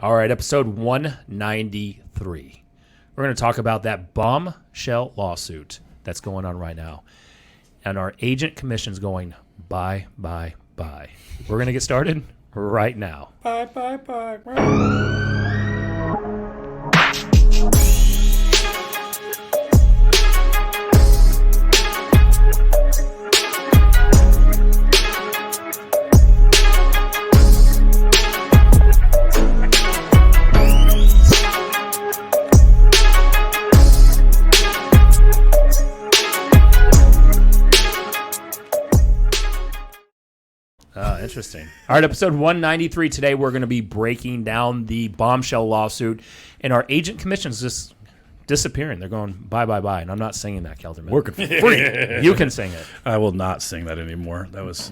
All right, episode 193. We're going to talk about that Bombshell Lawsuit that's going on right now. And our agent commission's going bye, bye, bye. We're going to get started right now. Bye, bye, bye. Interesting. All right, episode 193. Today we're going to be breaking down the Bombshell Lawsuit, and our agent commission's just disappearing. They're going bye, bye, bye, and I'm not singing that, Kelderman. Working for free. You can sing it. I will not sing that anymore. That was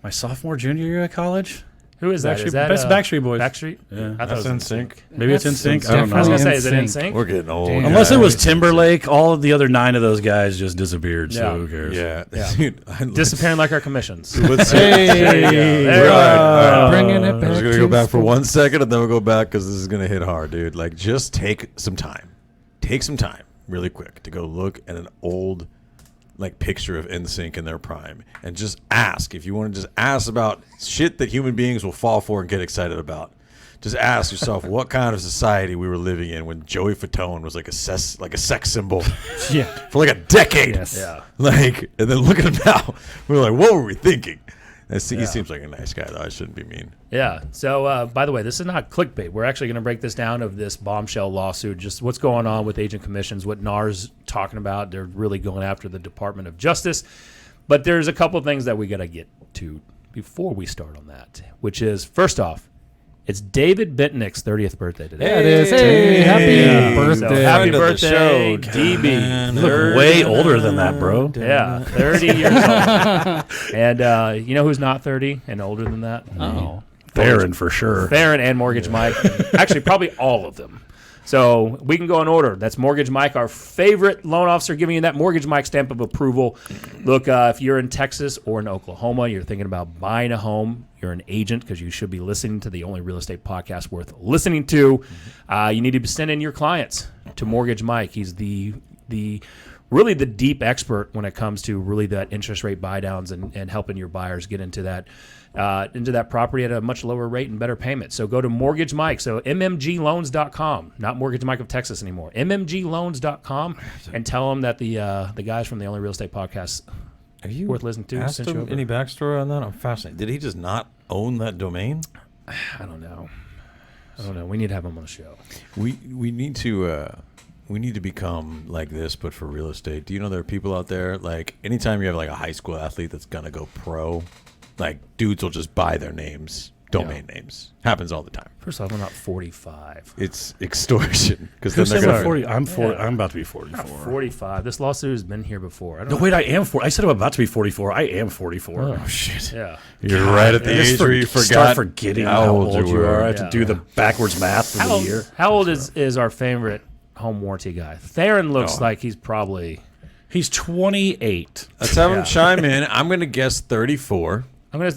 my sophomore, junior year of college. Who is that? Is that that's Backstreet Boys. Backstreet? Yeah. I thought it was NSYNC. Maybe it's NSYNC. I don't know. I was going to say, is it NSYNC? We're getting old. Damn. Unless it was Timberlake, all of the other 9 of those guys just disappeared. Yeah. So who cares? Yeah. Yeah. Disappearing like our commissions. Let's There you go. Right. Bringing it I'm back. just going to go back for 1 second and then we'll go back because this is going to hit hard, dude. Like, just take some time. Take some time really quick to go look at an old picture of NSYNC in their prime and just ask. If you want to just ask about shit that human beings will fall for and get excited about, just ask yourself what kind of society we were living in when Joey Fatone was like a sex symbol for like a decade. Yes. Yeah. And then look at him now. We were like, what were we thinking? He seems like a nice guy, though. I shouldn't be mean. Yeah. So, by the way, this is not clickbait. We're actually going to break this down of this Bombshell Lawsuit, just what's going on with agent commissions, what NAR's talking about. They're really going after the Department of Justice. But there's a couple of things that we got to get to before we start on that, which is, first off, it's David Bentnick's 30th birthday today. Yeah, it is. Hey, happy birthday. So happy Friend of the birthday, show. DB. You look way older than that, bro. Yeah, 30 years old. And you know who's not 30 and older than that? Oh. Theron for sure. Theron and Mortgage Mike. Actually, probably all of them. So we can go in order. That's Mortgage Mike, our favorite loan officer, giving you that Mortgage Mike stamp of approval. Look, if you're in Texas or in Oklahoma, you're thinking about buying a home, you're an agent because you should be listening to the only real estate podcast worth listening to. You need to send in your clients to Mortgage Mike. He's the really the deep expert when it comes to really that interest rate buy downs and helping your buyers get into that property at a much lower rate and better payment. So go to Mortgage Mike. So mmgloans.com, not Mortgage Mike of Texas anymore. mmgloans.com, and tell them that the guys from the Only Real Estate Podcast Have you worth listening to. asked sent you him over. any backstory on that? I'm fascinated. Did he just not own that domain? I don't know. We need to have him on the show. We need to become like this, but for real estate. Do you know there are people out there, like, anytime you have like a high school athlete that's gonna go pro, like, dudes will just buy their names, domain names. Happens all the time. First off, I'm not 45. It's extortion because Who then said they're I'm gonna. 40? I'm 40. Yeah. I'm about to be 44. I'm not 45. This lawsuit has been here before. I don't No, know. wait, I am 40. I said I'm about to be 44. I am 44. Oh, shit. Yeah. You're right at the age where you Start forgot forgetting how old you are. I have Yeah. to do the backwards math for the year. How old is our favorite home warranty guy? Theron looks Oh. like he's probably. He's 28. Let's have Yeah. him chime in. I'm gonna guess 34. I'm gonna.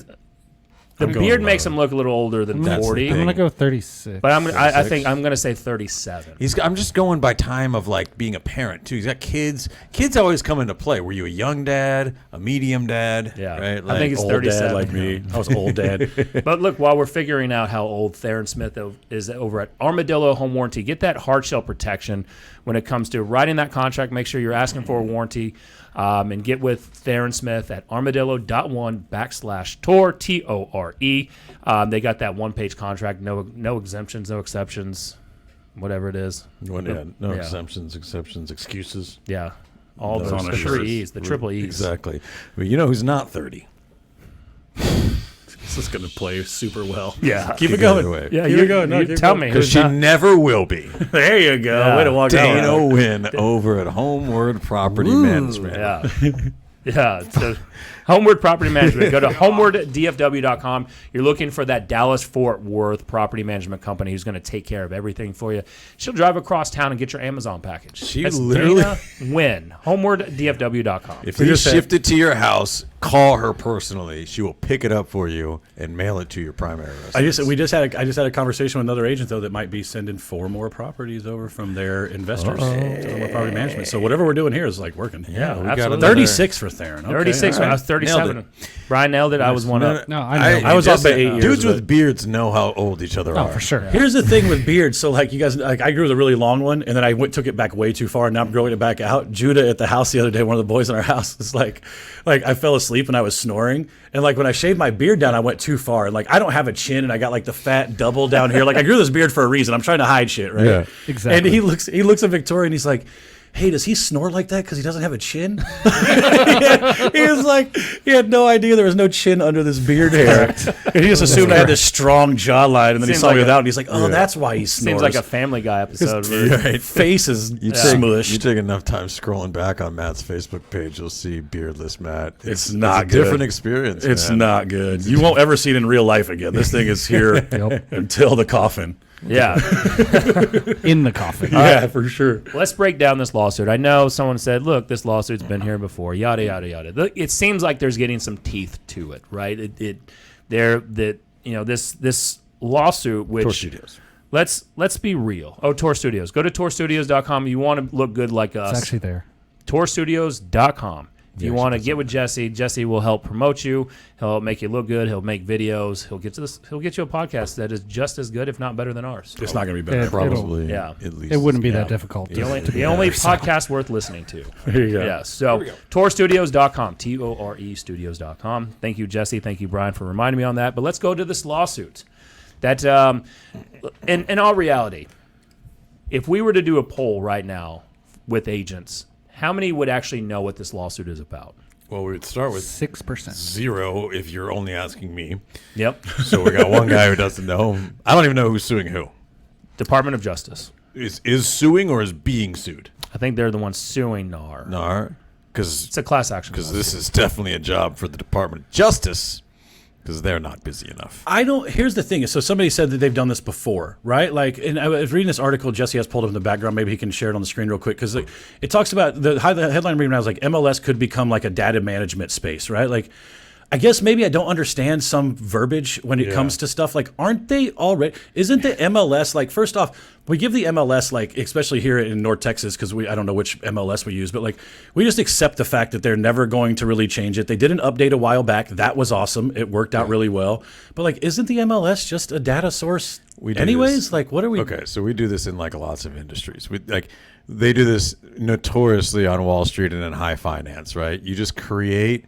The I'm going beard makes low. him look a little older than That's the 40, thing. I'm going to go 36. but I 36. think I'm gonna say 37. I'm just going by time of like being a parent too. He's got kids. Kids always come into play. Were you a young dad, a medium dad? Yeah. right. I think it's Old 37. dad like me. I was old dad. But look, while we're figuring out how old Theron Smith is over at Armadillo Home Warranty, get that hard shell protection when it comes to writing that contract. Make sure you're asking for a warranty, and get with Theron Smith at armadillo.1/TOR, TORE. They got that one-page contract, no exemptions, no exceptions, whatever it is. No Yeah. exemptions, excuses. Yeah, all Those those on the a three shirt. E's, the triple E's. Exactly. But you know who's not 30? This is going to play super well. Yeah, Keep it Keep going. away. yeah. Keep You it going. No, you keep tell going. me Because who's she not. never will be. There you go. Yeah. Way to walk Dana out. Wynn over at Homeward Property Management. Yeah, yeah. So, Homeward Property Management. Go to homewarddfw.com. You're looking for that Dallas-Fort Worth property management company who's going to take care of everything for you. She'll drive across town and get your Amazon package. She That's literally- Dana Wynn. Homewarddfw.com. If you shift it to your house, call her personally. She will pick it up for you and mail it to your primary residence. I just had a conversation with another agent though that might be sending 4 more properties over from their investors to Homeward Property Management. So whatever we're doing here is like working. Yeah, we got absolutely. another- 36 for Theron. Okay, 36. all right. I was 37. Nailed Brian nailed it. I was one up. No, I know. I was off by 8 years. Dudes but- with beards know how old each other Oh, are. for sure. Here's the thing with beards. So, like, you guys, like, I grew the really long one, and then I took it back way too far, and now I'm growing it back out. Judah at the house the other day, one of the boys in our house, was like I fell asleep and I was snoring, and like when I shaved my beard down, I went too far, and like I don't have a chin, and I got like the fat double down here. Like I grew this beard for a reason. I'm trying to hide shit, right? Yeah, exactly. And he looks at Victoria and he's like, hey, does he snore like that because he doesn't have a chin? He was like, he had no idea there was no chin under this beard hair. And he just assumed I had this strong jawline, and then he Seems saw like me a- without, and he's like, oh, that's why he snores. Seems like a Family Guy episode. His face is You smushed. take enough time scrolling back on Matt's Facebook page, you'll see beardless Matt. It's not a good. different experience. It's man. not good. You won't ever see it in real life again. This thing is here until the coffin. Yeah. In the coffin. Yeah, for sure. Let's break down this lawsuit. I know someone said, look, this lawsuit's been here before, yada, yada, yada. It seems like there's getting some teeth to it, right? This lawsuit, which... Tor Studios. Let's be real. Oh, Tor Studios. Go to torstudios.com. You want to look good like us. It's actually there. torstudios.com. If you want to get with Jesse, Jesse will help promote you. He'll make you look good. He'll make videos. He'll get you a podcast that is just as good, if not better than ours. It's not going to be better. It- Probably. Yeah. At least. It wouldn't be that difficult. The only podcast worth listening to. There you go. Yeah. So torstudios.com, TORE studios.com. Thank you, Jesse. Thank you, Brian, for reminding me on that. But let's go to this lawsuit. That, in all reality, if we were to do a poll right now with agents, how many would actually know what this lawsuit is about? Well, we would start with 6%. 0 if you're only asking me. Yep. So we got one guy who doesn't know. I don't even know who's suing who. Department of Justice. Is suing or is being sued? I think they're the ones suing NAR. NAR? It's Because a class action. this is definitely a job for the Department of Justice because they're not busy enough. Here's the thing. So somebody said that they've done this before, right? Like, and I was reading this article Jesse has pulled up in the background. Maybe he can share it on the screen real quick because it talks about the headline I'm reading now is like MLS could become like a data management space, right? Like, I guess maybe I don't understand some verbiage when it comes to stuff. Like, aren't they already? Isn't the MLS like? First off, we give the MLS like, especially here in North Texas, because I don't know which MLS we use, but like we just accept the fact that they're never going to really change it. They did an update a while back. That was awesome. It worked out really well. But like, isn't the MLS just a data source? We do anyways, this. like, what are we? Okay, so we do this in like lots of industries. They do this notoriously on Wall Street and in high finance, right? You just create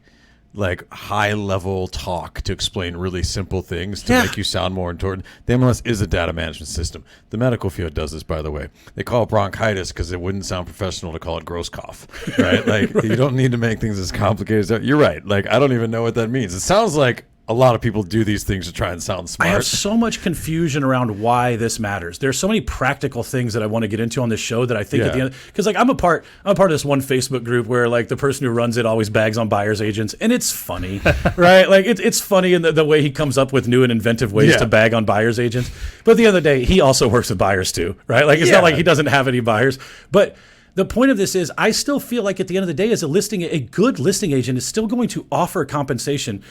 like high level talk to explain really simple things to make you sound more important. The MLS is a data management system. The medical field does this, by the way. They call it bronchitis because it wouldn't sound professional to call it gross cough, right? Like you don't need to make things as complicated as that. You're right. Like I don't even know what that means. It sounds like a lot of people do these things to try and sound I smart. have so much confusion around why this matters. There's so many practical things that I want to get into on this show that I think at the end, because like I'm a part of this one Facebook group where like the person who runs it always bags on buyers agents, and it's funny, right? Like it's funny in the way he comes up with new and inventive ways to bag on buyers agents. But at the end of the day, he also works with buyers too, right? Like it's not like he doesn't have any buyers, but. The point of this is I still feel like at the end of the day, as a good listing agent is still going to offer compensation.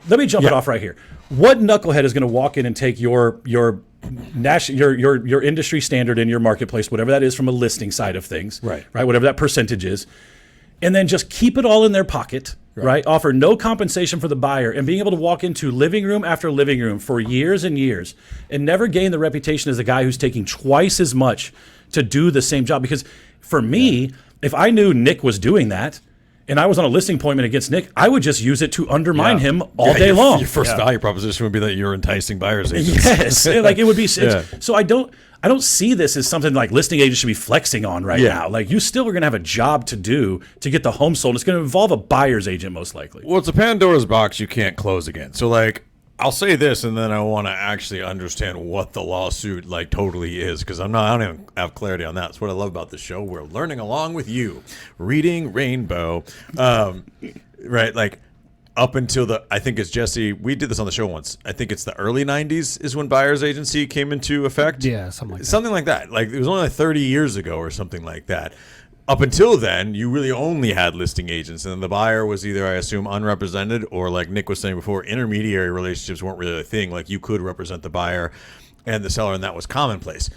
Let me jump it off right here. What knucklehead is going to walk in and take your industry standard in your marketplace, whatever that is from a listing side of things, right? Whatever that percentage is, and then just keep it all in their pocket, right? Offer no compensation for the buyer and being able to walk into living room after living room for years and years and never gain the reputation as the guy who's taking twice as much to do the same job. Because for me, if I knew Nick was doing that, and I was on a listing appointment against Nick, I would just use it to undermine him all day long. Your first value proposition would be that you're enticing buyers agents. Yes, like it would be. So I don't see this as something like listing agents should be flexing on right now. Like you still are going to have a job to do to get the home sold. And it's going to involve a buyer's agent most likely. Well, it's a Pandora's box you can't close again. So like, I'll say this, and then I want to actually understand what the lawsuit like totally is, because I don't even have clarity on that. That's what I love about the show. We're learning along with you, reading Rainbow, right? Like, up until I think it's Jesse, we did this on the show once. I think it's the early 90s is when buyer's agency came into effect. Yeah, something like that. Something like that. Like it was only like 30 years ago or something like that. Up until then, you really only had listing agents, and the buyer was either, I assume, unrepresented or, like Nick was saying before, intermediary relationships weren't really a thing. Like you could represent the buyer and the seller, and that was commonplace.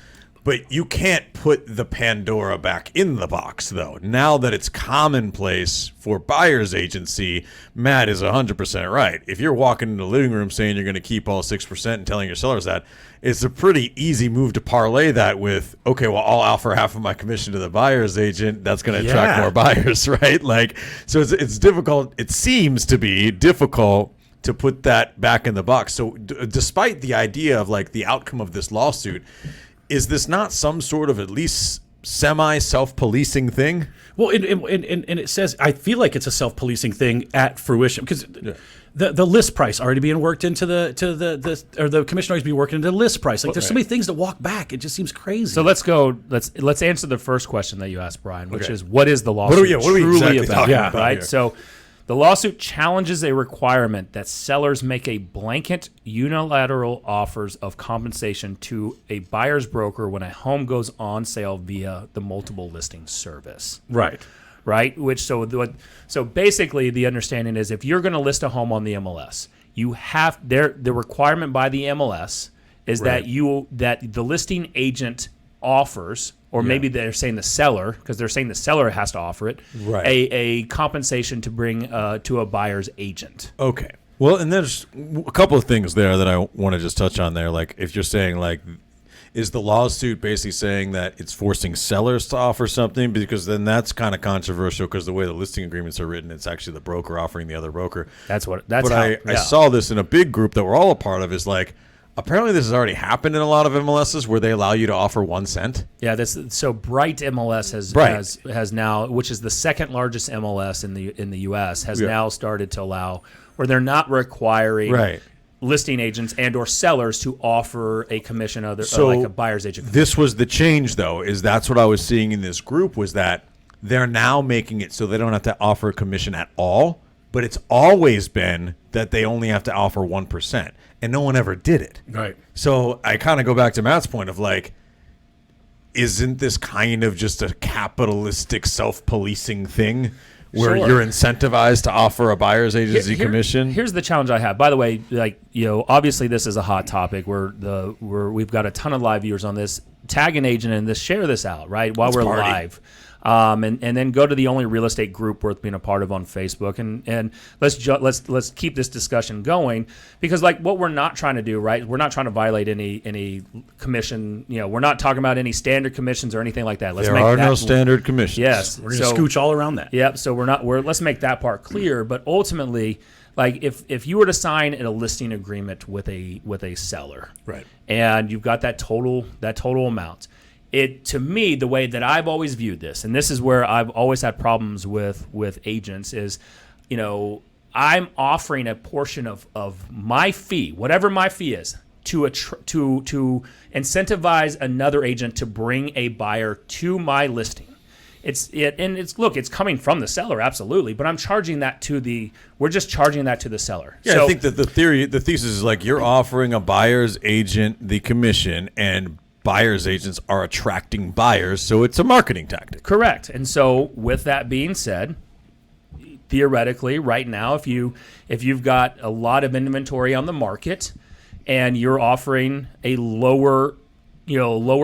But you can't put the Pandora back in the box, though. Now that it's commonplace for buyer's agency, Matt is 100% right. If you're walking in the living room saying you're going to keep all 6% and telling your sellers that, it's a pretty easy move to parlay that with, okay, well, I'll offer half of my commission to the buyer's agent. That's going to attract more buyers, right? Like, so it's difficult. It seems to be difficult to put that back in the box. So despite the idea of like the outcome of this lawsuit, is this not some sort of at least semi-self-policing thing? Well, and it says, I feel like it's a self-policing thing at fruition because the list price already being worked into the commission always be working into the list price. Like there's so many things to walk back. It just seems crazy. So let's answer the first question that you asked, Brian, which is what is the lawsuit what are we truly exactly about? talking about Right. here? So the lawsuit challenges a requirement that sellers make a blanket unilateral offers of compensation to a buyer's broker when a home goes on sale via the multiple listing service. Right. Which so basically the understanding is if you're going to list a home on the MLS, you have the requirement by the MLS is that the listing agent offers, or maybe they're saying the seller, because they're saying the seller has to offer it, a compensation to bring to a buyer's agent. Okay. Well, and there's a couple of things there that I want to just touch on there. Like if you're saying like, is the lawsuit basically saying that it's forcing sellers to offer something? Because then that's kind of controversial because the way the listing agreements are written, it's actually the broker offering the other broker. I saw this in a big group that we're all a part of is like, apparently this has already happened in a lot of MLSs where they allow you to offer 1 cent. Yeah, so Bright MLS has now, which is the second largest MLS in the US, has now started to allow where they're not requiring listing agents and or sellers to offer a commission like a buyer's agent commission. This was the change though, is that's what I was seeing in this group was that they're now making it so they don't have to offer a commission at all, but it's always been that they only have to offer 1%. And no one ever did it. Right. So I kind of go back to Matt's point of like, isn't this kind of just a capitalistic self-policing thing where you're incentivized to offer a buyer's agency commission? Here's the challenge I have. By the way, like, obviously this is a hot topic. We've got a ton of live viewers on this. Tag an agent and share this out, right? While we're live. And then go to the only real estate group worth being a part of on Facebook, and let's keep this discussion going, because like what we're not trying to do, right? We're not trying to violate any commission. We're not talking about any standard commissions or anything like that. There are no standard commissions. Yes, we're going to scooch all around that. Yep. So let's make that part clear. But ultimately, like if you were to sign a listing agreement with a seller, right, and you've got that total amount. To me, the way that I've always viewed this, and this is where I've always had problems with agents, is, I'm offering a portion of my fee, whatever my fee is, to incentivize another agent to bring a buyer to my listing. It's coming from the seller, absolutely, but I'm charging that we're just charging that to the seller. Yeah, so, I think that the thesis is like you're offering a buyer's agent the commission, and buyer's agents are attracting buyers, so it's a marketing tactic. Correct. And so with that being said, theoretically right now, if you've got a lot of inventory on the market and you're offering a lower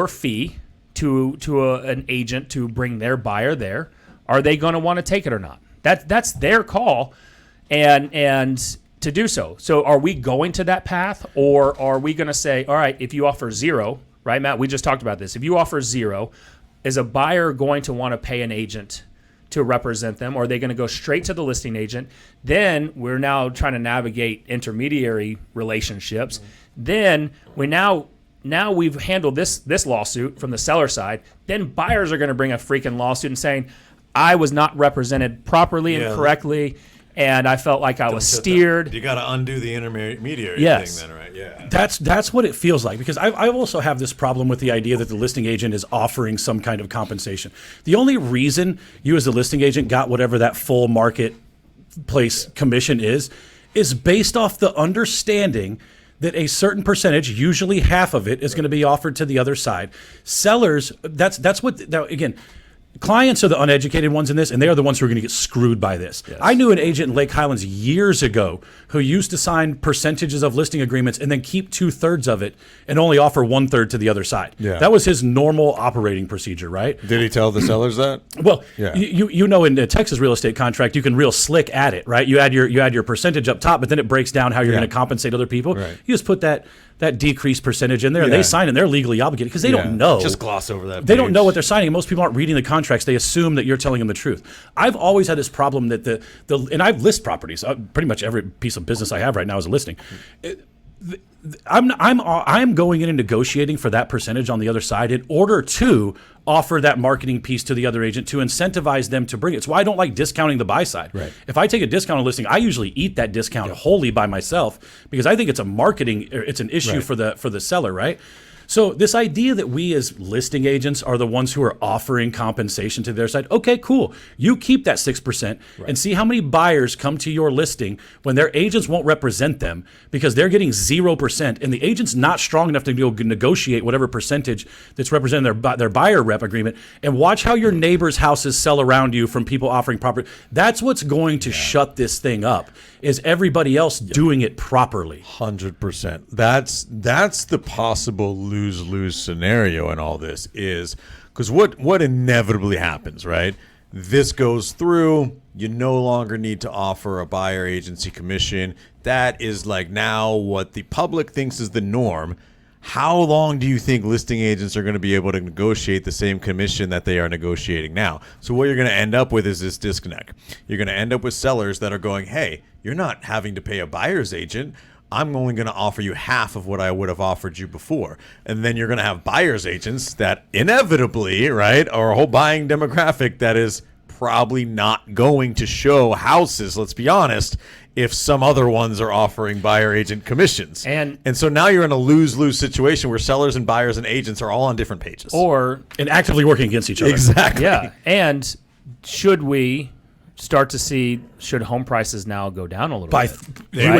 fee to an agent to bring their buyer there, are they going to want to take it or not? That's their call, and to do so. So are we going to that path, or are we going to say, all right, if you offer 0, right, Matt? We just talked about this. If you offer 0, is a buyer going to want to pay an agent to represent them, or are they going to go straight to the listing agent? Then we're now trying to navigate intermediary relationships. Then we've handled this lawsuit from the seller side. Then buyers are going to bring a freaking lawsuit and saying, I was not represented properly and correctly, and I felt like I was steered. You got to undo the intermediary thing then, right? Yeah. That's what it feels like, because I also have this problem with the idea that the listing agent is offering some kind of compensation. The only reason you as the listing agent got whatever that full market marketplace commission is based off the understanding that a certain percentage, usually half of it, is going to be offered to the other side. Sellers, that's what, now again, clients are the uneducated ones in this, and they are the ones who are going to get screwed by this. Yes. I knew an agent in Lake Highlands years ago who used to sign percentages of listing agreements and then keep 2/3 of it and only offer 1/3 to the other side. Yeah. That was his normal operating procedure, right? Did he tell the sellers that? Well, yeah. you know, in a Texas real estate contract, you can real slick at it, right? You add your percentage up top, but then it breaks down how you're going to compensate other people. Right. You just put that decreased percentage in there, and they sign, and they're legally obligated because they don't know. Just gloss over that. They don't know what they're signing. And most people aren't reading the contracts. They assume that you're telling them the truth. I've always had this problem that and I've list properties. Pretty much every piece of business I have right now is a listing. I'm going in and negotiating for that percentage on the other side in order to offer that marketing piece to the other agent to incentivize them to bring it. It's why I don't like discounting the buy side. Right. If I take a discount on a listing, I usually eat that discount wholly by myself because I think it's an issue for the seller, right? So this idea that we as listing agents are the ones who are offering compensation to their side, okay, cool. You keep that 6% and see how many buyers come to your listing when their agents won't represent them because they're getting 0% and the agent's not strong enough to go negotiate whatever percentage that's representing their buyer rep agreement, and watch how your neighbors' houses sell around you from people offering property. That's what's going to shut this thing up, is everybody else doing it properly. 100%. That's the possible lose-lose scenario in all this, is because what inevitably happens, right? This goes through, you no longer need to offer a buyer agency commission. That is like now what the public thinks is the norm. How long do you think listing agents are going to be able to negotiate the same commission that they are negotiating now? So what you're going to end up with is this disconnect. You're going to end up with sellers that are going, hey, you're not having to pay a buyer's agent. I'm only going to offer you half of what I would have offered you before. And then you're going to have buyer's agents that inevitably, right, are a whole buying demographic that is probably not going to show houses, let's be honest, if some other ones are offering buyer agent commissions. And so now you're in a lose-lose situation where sellers and buyers and agents are all on different pages. And actively working against each other. Exactly. Yeah. And should we start to see, should home prices now go down a little bit? You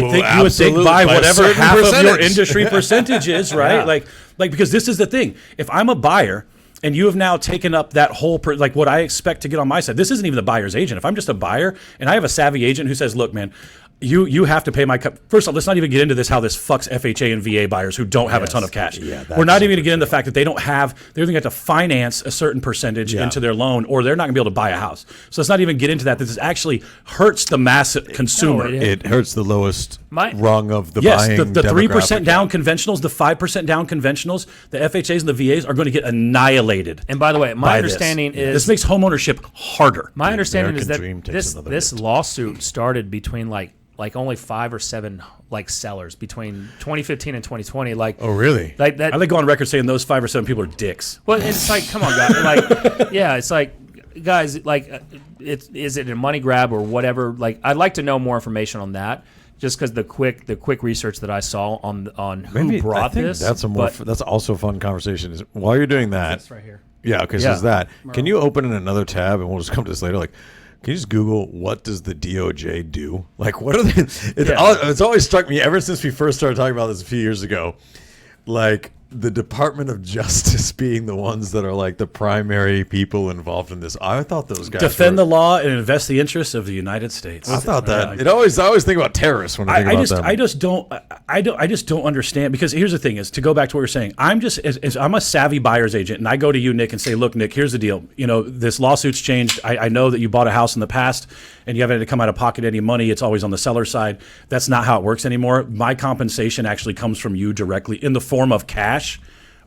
would think by whatever half of your industry percentage is, right? Yeah. Like because this is the thing. If I'm a buyer and you have now taken up that whole, like what I expect to get on my side, this isn't even the buyer's agent. If I'm just a buyer and I have a savvy agent who says, look, man, you have to pay my cut. First off, let's not even get into this, how this fucks FHA and VA buyers who don't have a ton of cash. Yeah, we're not even going to get into the fact that they're going to have to finance a certain percentage into their loan, or they're not going to be able to buy a house. So let's not even get into that. This actually hurts the mass consumer. It hurts the lowest rung of the buying the 3% down conventionals, the 5% down conventionals, the FHAs and the VAs are going to get annihilated. And by the way, my understanding is this makes homeownership harder. My understanding is that this lawsuit started between like only 5 or 7 sellers between 2015 and 2020. Oh really? Like that. I like go on record saying those 5 or 7 people are dicks. Well, it's like, come on, guys. It's like, guys, is it a money grab or whatever? Like, I'd like to know more information on that. Just because the quick research that I saw on who brought this. That's also a fun conversation. Is while you're doing that. It's right here. Yeah. Okay. So is that? Can you open in another tab and we'll just come to this later? Like, can you just Google what does the DOJ do? Like, what are they? It's always struck me ever since we first started talking about this a few years ago. Like, the Department of Justice being the ones that are like the primary people involved in this. I thought those guys defend the law and invest the interests of the United States. I thought that I always think about terrorists when I think about them. I just don't understand, because here's the thing: is to go back to what you're saying. I'm a savvy buyer's agent, and I go to you, Nick, and say, look, Nick, here's the deal. You know, this lawsuit's changed. I know that you bought a house in the past and you haven't had to come out of pocket any money. It's always on the seller side. That's not how it works anymore. My compensation actually comes from you directly in the form of cash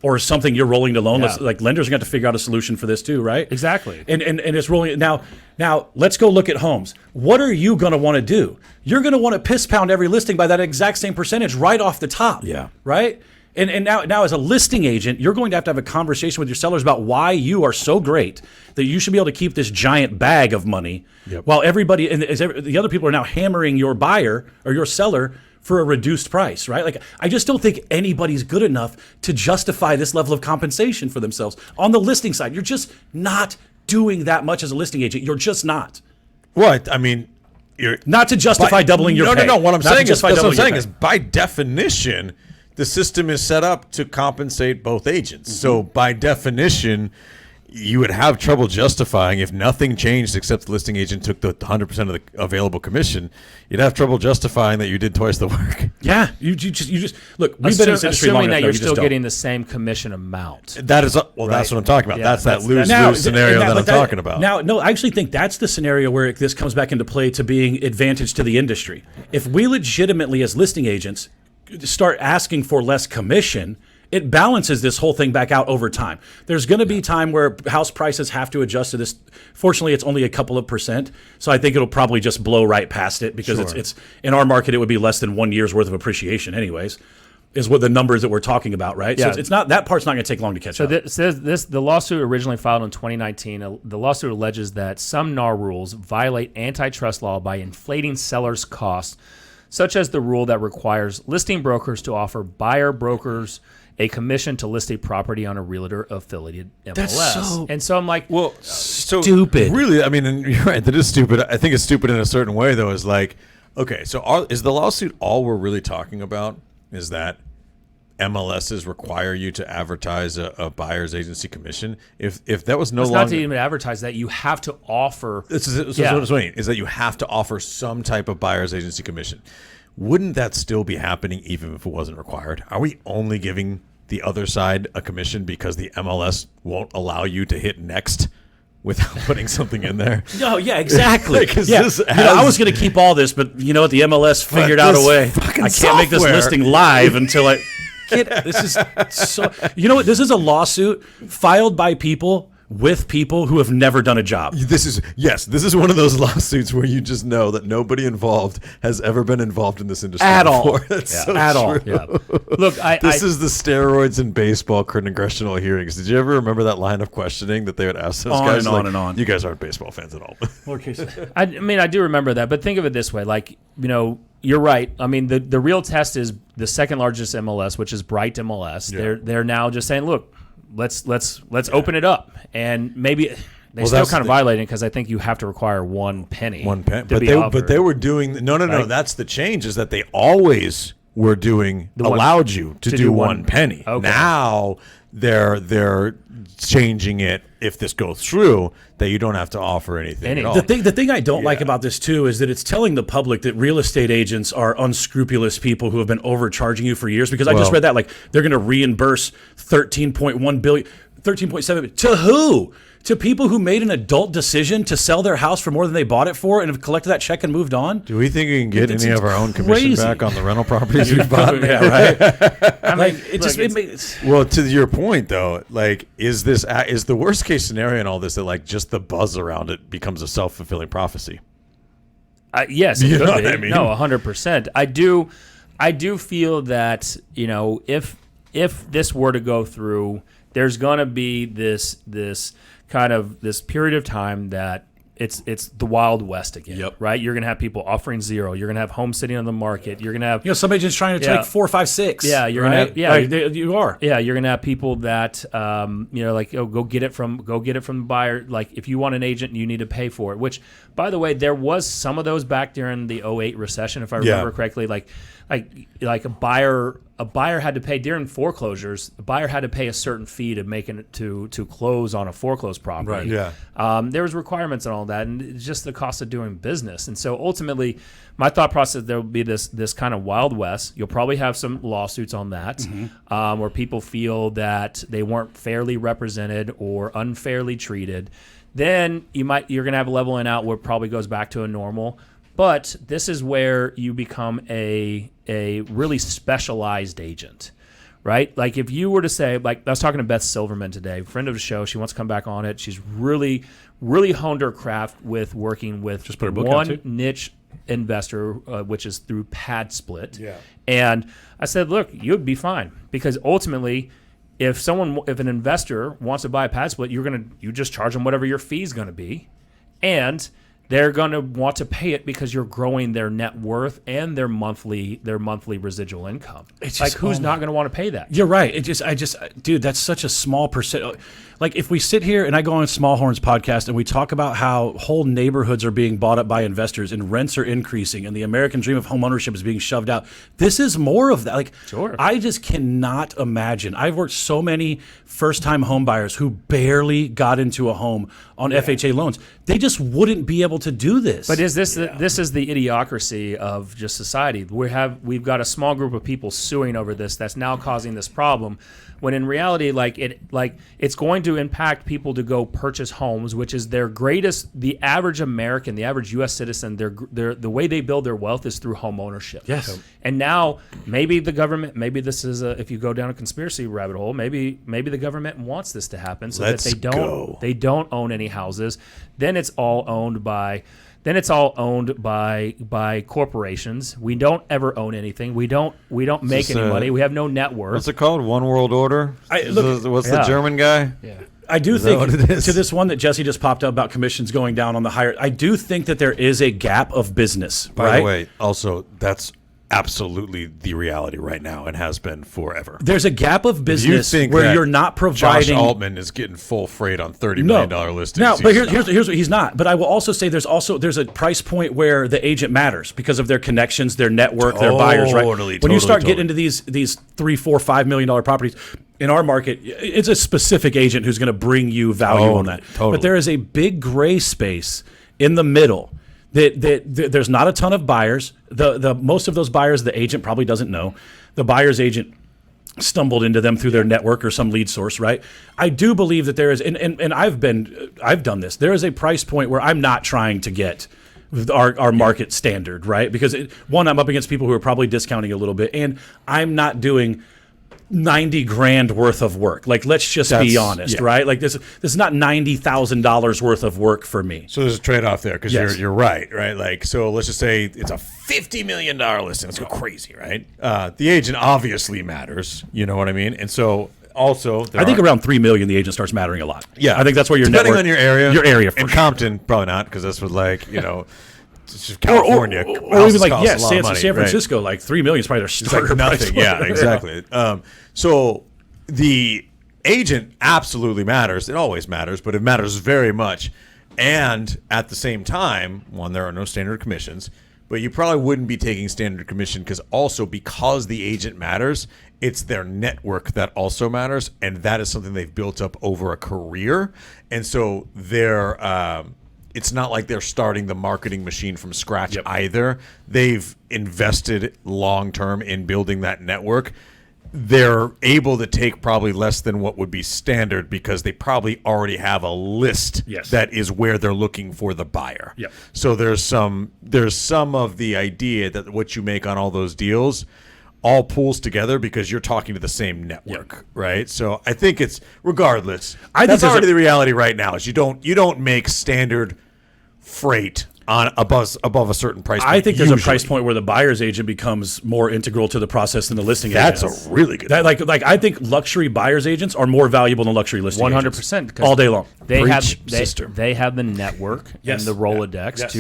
or something you're rolling to loan. Yeah. Like, lenders are going to have to figure out a solution for this too, right? Exactly. And it's rolling. Now let's go look at homes. What are you going to want to do? You're going to want to piss pound every listing by that exact same percentage right off the top. Yeah. Right? And now as a listing agent, you're going to have a conversation with your sellers about why you are so great that you should be able to keep this giant bag of money while everybody and the other people are now hammering your buyer or your seller for a reduced price, right? Like, I just don't think anybody's good enough to justify this level of compensation for themselves. On the listing side, you're just not doing that much as a listing agent. You're just not. Right. I mean, Not to justify doubling your pay. No. What I'm Not to saying is, justify that's what I'm doubling your saying pay. is, by definition, the system is set up to compensate both agents. So by definition, you would have trouble justifying if nothing changed except the listing agent took the 100% of the available commission. You'd have trouble justifying that you did twice the work. Yeah, you just look. We've been in this industry long assuming enough. that No, you're you just still don't. getting the same commission amount. That is that's what I'm talking about. Yeah, that's that that's- lose-lose scenario that I'm talking about. Now, no, I actually think that's the scenario where this comes back into play to being advantage to the industry. If we legitimately, as listing agents, start asking for less commission, it balances this whole thing back out over time. There's going to be time where house prices have to adjust to this. Fortunately, it's only a couple of percent, so I think it'll probably just blow right past it because it's in our market it would be less than 1 year's worth of appreciation, anyways. Is what the numbers that we're talking about, right? Yeah. So it's not that part's not going to take long to catch up. The lawsuit originally filed in 2019. The lawsuit alleges that some NAR rules violate antitrust law by inflating sellers' costs, such as the rule that requires listing brokers to offer buyer brokers a commission to list a property on a realtor affiliated MLS. That's so I'm like, Well, so stupid. Really, I mean, and you're right. That is stupid. I think it's stupid in a certain way, though. Is like, okay, so is the lawsuit all we're really talking about? Is that MLSs require you to advertise a buyer's agency commission? If that was no it's longer, not to even advertise that. You have to offer. this is Yeah. what I'm saying, is that you have to offer some type of buyer's agency commission. Wouldn't that still be happening even if it wasn't required? Are we only giving the other side a commission because the MLS won't allow you to hit next without putting something in there? No, yeah, exactly. Like, 'cause yeah. this I has- was going to keep all this, but you know what? The MLS figured out a this way. fucking I can't make this software. listing live until I. This is so. You know what? This is a lawsuit filed by people with people who have never done a job. This is one of those lawsuits where you just know that nobody involved has ever been involved in this industry At all. before. It's Yeah. so At all. true. Yeah. Look, This is the steroids in baseball congressional hearings. Did you ever remember that line of questioning that they would ask those On guys? and on Like, and on. You guys aren't baseball fans at all. I mean, I do remember that, but think of it this way: like, you know, you're right. I mean, the real test is the second largest MLS, which is Bright MLS. Yeah. They're now just saying, look, let's open it up, and maybe they still that's kind of the- violating because I think you have to require 1 penny. 1 penny. to But be they offered. were doing no. Right. That's the change, is that they always were doing one- allowed you to do 1 1 penny. Okay. Now they're changing it, if this goes through, that you don't have to offer anything at all. The thing I don't like about this too is that it's telling the public that real estate agents are unscrupulous people who have been overcharging you for years. Because I just Well- read that, like, they're going to reimburse 13.1 billion, 13.7 to who? To people who made an adult decision to sell their house for more than they bought it for and have collected that check and moved on. Do we think we can get It's any of our own commission crazy. back on the rental properties we've bought? Yeah, right. I mean, Like, it look, just it's- makes. Well, to your point though, like, is the worst case scenario in all this that, like, just the buzz around it becomes a self-fulfilling prophecy? Yes, it You could know what be. I mean? No, 100%. I do feel that, you know, if this were to go through, there's going to be this kind of this period of time that it's the Wild West again. Yep. Right? You're going to have people offering 0. You're going to have homes sitting on the market. You're going to have You know, some agents trying to Yeah. take 4, 5, 6. Yeah, you're right? gonna have- yeah. Like, you are. Yeah, you're gonna have people that you know, like, oh, go get it from the buyer. Like, if you want an agent, you need to pay for it. Which, by the way, there was some of those back during the 2008 recession, if I remember correctly. Like a buyer had to pay during foreclosures. A buyer had to pay a certain fee to make it to close on a foreclosed property. Right. Yeah. There was requirements and all that, and it's just the cost of doing business. And so ultimately, my thought process, there will be this kind of Wild West. You'll probably have some lawsuits on that, where people feel that they weren't fairly represented or unfairly treated. Then you're going to have a leveling out where it probably goes back to a normal. But this is where you become a really specialized agent, right? Like, if you were to say, like, I was talking to Beth Silverman today, friend of the show. She wants to come back on it. She's really, really honed her craft with working with Just put her book out, one too. niche investor, which is through Pad Split. Yeah. And I said, look, you'd be fine, because ultimately, if an investor wants to buy a Pad Split, you just charge them whatever your fee is going to be, and they're going to want to pay it because you're growing their net worth and their monthly residual income. It's like just, who's not going to want to pay that? You're right. Dude, that's such a small percent. Like if we sit here and I go on Smallhorn's podcast and we talk about how whole neighborhoods are being bought up by investors and rents are increasing and the American dream of homeownership is being shoved out. This is more of that. Like, sure. I just cannot imagine. I've worked so many first-time home buyers who barely got into a home on FHA loans. They just wouldn't be able to do this. But is this this is the idiocracy of just society? We've got a small group of people suing over this that's now causing this problem, when in reality, it's going to impact people to go purchase homes, which is their greatest. The average American, the average U.S. citizen, the way they build their wealth is through home ownership. Yes. And now maybe the government, maybe this is if you go down a conspiracy rabbit hole, maybe the government wants this to happen so that they don't own any houses. Then it's all owned by corporations. We don't ever own anything. We don't make any money. We have no net worth. What's it called? One world order? What's the German guy? Yeah. I do think, what it is? to this one that Jesse just popped up about commissions going down on the higher, I do think that there is a gap of business. By the way, also, that's absolutely the reality right now and has been forever. There's a gap of business think where that you're not providing. Josh Altman is getting full freight on $30 million listings. No, but here's what he's not. But I will also say there's a price point where the agent matters because of their connections, their network, their buyers. Right. When you start getting into these $3, $4, $5 million properties. In our market, it's a specific agent who's going to bring you value on that. Totally. But there is a big gray space in the middle that there's not a ton of buyers. The most of those buyers, the agent probably doesn't know. The buyer's agent stumbled into them through their network or some lead source, right? I do believe that there is, and I've done this. There is a price point where I'm not trying to get our market standard, right? Because I'm up against people who are probably discounting a little bit, and I'm not doing $90,000 worth of work. Like, let's just be honest, right? Like this is not $90,000 worth of work for me. So there's a trade-off there because Yes. you're right? Like, so let's just say it's a $50 million listing. Let's go crazy, right? The agent obviously matters. You know what I mean? And so also, I think around $3 million, the agent starts mattering a lot. Yeah, I think that's where your depending network, on your area. Your area, for in sure. Compton, probably not, because that's what it's just California, or houses even like cost a lot of money, San right? Francisco, like $3 million is probably their starter price. Nothing. Yeah, exactly. So the agent absolutely matters. It always matters, but it matters very much. And at the same time, one, there are no standard commissions, but you probably wouldn't be taking standard commission because the agent matters, it's their network that also matters, and that is something they've built up over a career. And so it's not like they're starting the marketing machine from scratch either. They've invested long-term in building that network. They're able to take probably less than what would be standard because they probably already have a list that is where they're looking for the buyer. Yep. So there's some of the idea that what you make on all those deals all pools together because you're talking to the same network, right? So I think it's regardless. That's already the reality right now. Is you don't make standard freight on above a certain price point. I think there's a price point where the buyer's agent becomes more integral to the process than the listing agent. That's a really good. Like I think luxury buyer's agents are more valuable than luxury listing 100%, agents all day long. They They have the network Yes. and the Rolodex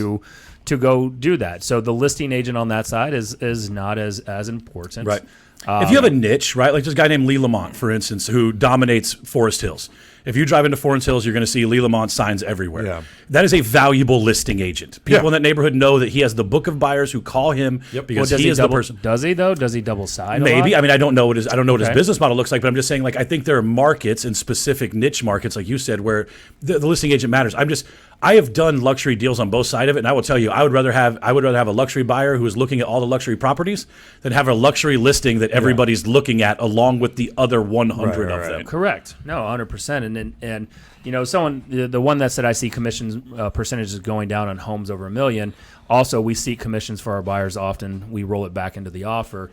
to go do that. So the listing agent on that side is not as important. Right. If you have a niche, right, like there's a guy named Lee Lamont, for instance, who dominates Forest Hills. If you drive into Forest Hills, you're going to see Lee Lamont signs everywhere. Yeah. That is a valuable listing agent. People in that neighborhood know that he has the book of buyers who call him because he is the person. Does he though? Does he double side? Maybe. I mean, I don't know what his business model looks like, but I'm just saying, like, I think there are markets and specific niche markets, like you said, where the listing agent matters. I have done luxury deals on both sides of it, and I will tell you, I would rather have a luxury buyer who is looking at all the luxury properties than have a luxury listing that everybody's looking at along with the other 100 of them. Correct. No, 100%. And you know, the one that said I see commissions percentages going down on homes over $1 million. Also, we see commissions for our buyers often. We roll it back into the offer.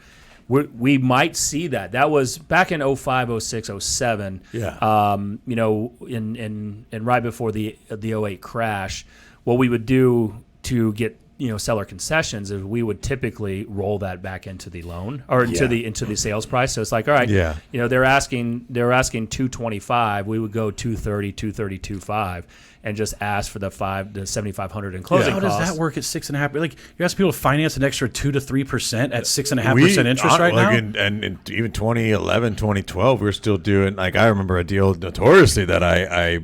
We might see that. That was back in 05, 06, 07. Yeah. You know, in right before the 08 crash, what we would do to get seller concessions is we would typically roll that back into the loan or into the sales price. So it's like, all right, they're asking 225, we would go 230, 232.5 and just ask for the $7,500 in closing How costs. does that work at 6.5%? Like you're asking people to finance an extra 2 to 3% at 6.5% interest right now. And even 2011, 2012, we were still doing. Like I remember a deal notoriously that I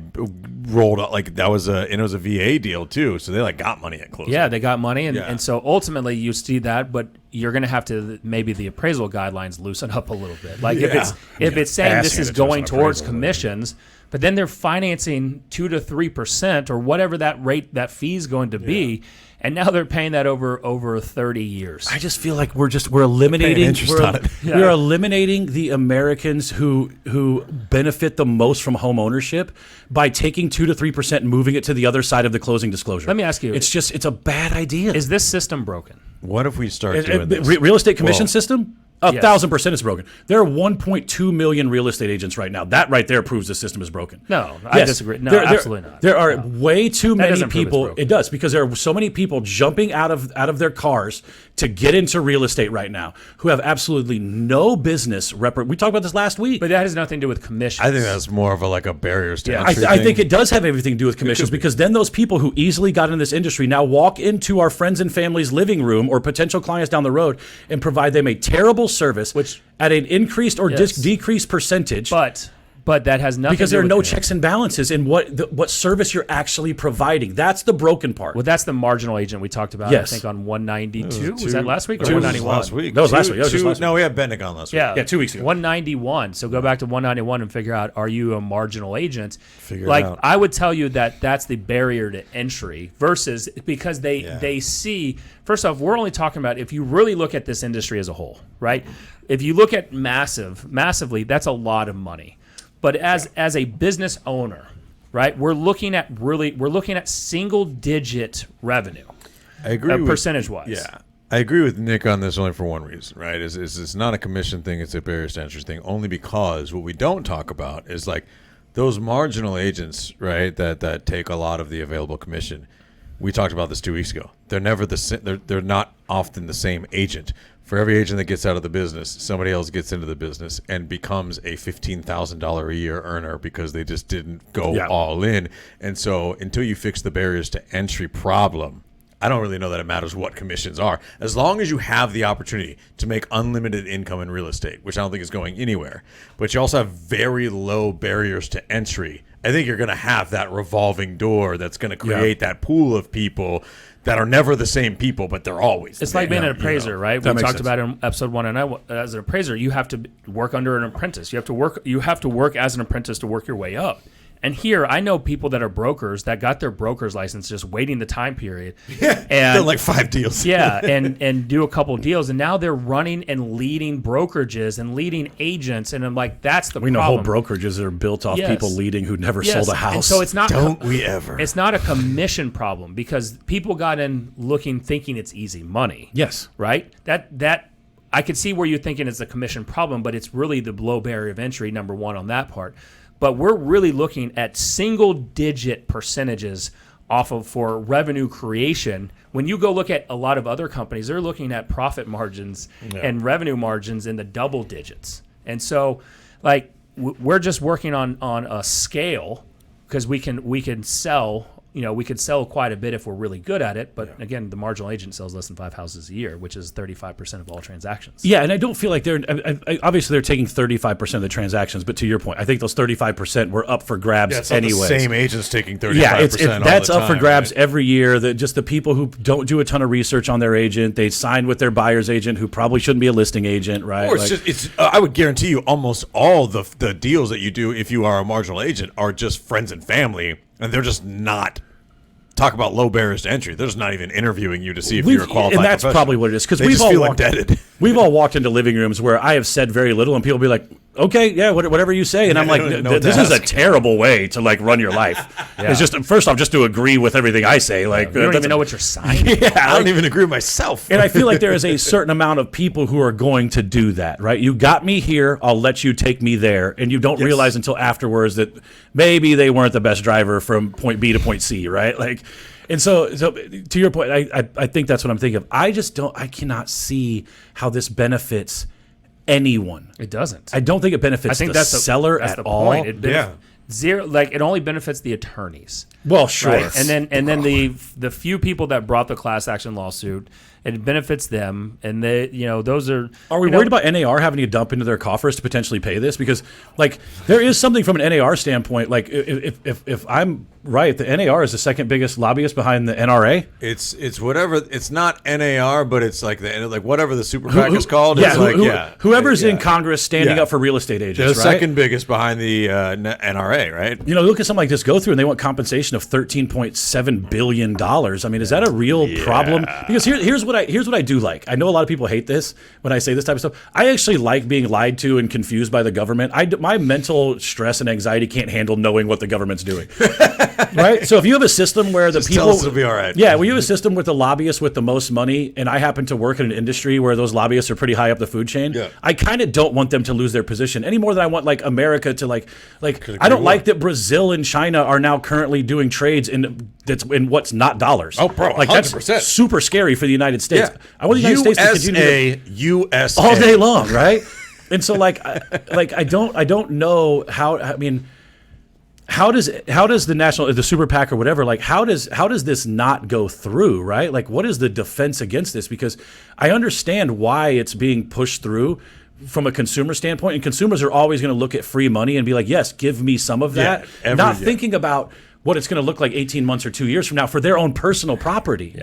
rolled out. Like that was it was a VA deal too. So they got money at closing. Yeah, they got money, and so ultimately you see that, but you're going to have to maybe the appraisal guidelines loosen up a little bit. Like if it's saying this is going towards commissions. But then they're financing 2 to 3% or whatever that fee is going to be, and now they're paying that over 30 years. I just feel like we're eliminating we're eliminating the Americans who benefit the most from home ownership by taking 2 to 3% and moving it to the other side of the closing disclosure. Let me ask you, it's a bad idea. Is this system broken? What if we start doing this? Real estate commission system? 1,000% is broken. There are 1.2 million real estate agents right now. That right there proves the system is broken. No, I disagree. No, absolutely not. There are way too many people. It does, because there are so many people jumping out of their cars to get into real estate right now who have absolutely no business. We talked about this last week. But that has nothing to do with commissions. I think that's more of a barriers to entry I think it does have everything to do with commissions, because then those people who easily got in this industry now walk into our friends and family's living room or potential clients down the road and provide them a terrible service, which at an increased or decreased percentage. But that has nothing because to do there are with no checks and balances in what service you're actually providing. That's the broken part. Well, that's the marginal agent we talked about. I think on 192. Was that last week or 191? Last week. That was last week. No, we had Bendick on last week. Yeah, 2 weeks ago. 191. So go back to 191 and figure out, are you a marginal agent? Figure it out. I would tell you that's the barrier to entry versus because they see. First off, we're only talking about if you really look at this industry as a whole, right? If you look at massively, that's a lot of money. But as a business owner, right, we're looking at single digit revenue. I agree percentage wise. Yeah. I agree with Nick on this only for one reason, right? Is it's not a commission thing, it's a barriers to entry thing, only because what we don't talk about is those marginal agents, right, that take a lot of the available commission. We talked about this 2 weeks ago. They're never they're not often the same agent. For every agent that gets out of the business, somebody else gets into the business and becomes a $15,000 a year earner because they just didn't go all in. And so until you fix the barriers to entry problem, I don't really know that it matters what commissions are. As long as you have the opportunity to make unlimited income in real estate, which I don't think is going anywhere, but you also have very low barriers to entry, I think you're going to have that revolving door that's going to create that pool of people that are never the same people, but they're always. It's like being an appraiser, right? We talked sense. about it in episode 1, and as an appraiser, you have to work under an apprentice. You have to work as an apprentice to work your way up. And here, I know people that are brokers that got their broker's license just waiting the time period. Yeah, and they're 5 deals. Yeah, and do a couple of deals, and now they're running and leading brokerages and leading agents, and I'm like, that's the problem. We know whole brokerages are built off people leading who never sold a house. And so it's not. Don't we ever? It's not a commission problem because people got in thinking it's easy money. Yes, right. That I could see where you're thinking it's a commission problem, but it's really the low barrier of entry. Number one on that part. But we're really looking at single-digit percentages off of for revenue creation. When you go look at a lot of other companies, they're looking at profit margins and revenue margins in the double digits. And so, we're just working on a scale because we can sell. We could sell quite a bit if we're really good at it. But again, the marginal agent sells less than 5 houses a year, which is 35% of all transactions. Yeah, and I don't feel like obviously they're taking 35% of the transactions. But to your point, I think those 35% were up for grabs anyway. The same agents taking 35%. Yeah, that's up for grabs every year. Just the people who don't do a ton of research on their agent, they signed with their buyer's agent who probably shouldn't be a listing agent, right? Or I would guarantee you almost all the deals that you do if you are a marginal agent are just friends and family. And they're just not talk about low barriers to entry. They're just not even interviewing you to see if you're a qualified and that's probably what it is. Because we've all walked into living rooms where I have said very little, and people be like, "Okay, yeah, whatever you say," and I'm like, "This is a terrible way to run your life." It's just first off, just to agree with everything I say. You don't even know what you're signing. I don't even agree with myself. And I feel like there is a certain amount of people who are going to do that, right? You got me here, I'll let you take me there, and you don't realize until afterwards that maybe they weren't the best driver from point B to point C, right? And so to your point, I think that's what I'm thinking of. I cannot see how this benefits anyone. It doesn't. I don't think it benefits the seller that's at the all. Point. Zero. Like it only benefits the attorneys. Well, sure. Right? And then the few people that brought the class action lawsuit, it benefits them, and those are. Are we worried about NAR having to dump into their coffers to potentially pay this? Because like there is something from an NAR standpoint. Like if I'm right, the NAR is the second biggest lobbyist behind the NRA. It's whatever. It's not NAR, but it's like whatever the super PAC is called. Whoever's in Congress standing up for real estate agents. They're the right? second biggest behind the NRA, right? Look at something like this go through, and they want compensation of $13.7 billion. I mean, is that a real problem? Because here's what I do like. I know a lot of people hate this when I say this type of stuff. I actually like being lied to and confused by the government. My mental stress and anxiety can't handle knowing what the government's doing. Right? So if you have a system where the people... tell us it'll be all right. Yeah, well, you have a system with the lobbyists with the most money, and I happen to work in an industry where those lobbyists are pretty high up the food chain, I kind of don't want them to lose their position any more than I want like America to like I don't like that Brazil and China are now currently doing trades in what's not dollars. Oh, bro, like 100%. That's super scary for the United States. Yeah. I want the United States to continue to USA all day long, right? And so I don't know how. I mean, how does the super PAC or whatever, like how does this not go through, right? Like what is the defense against this? Because I understand why it's being pushed through from a consumer standpoint, and consumers are always going to look at free money and be like, yes, give me some of that, thinking about what it's going to look like 18 months or 2 years from now for their own personal property.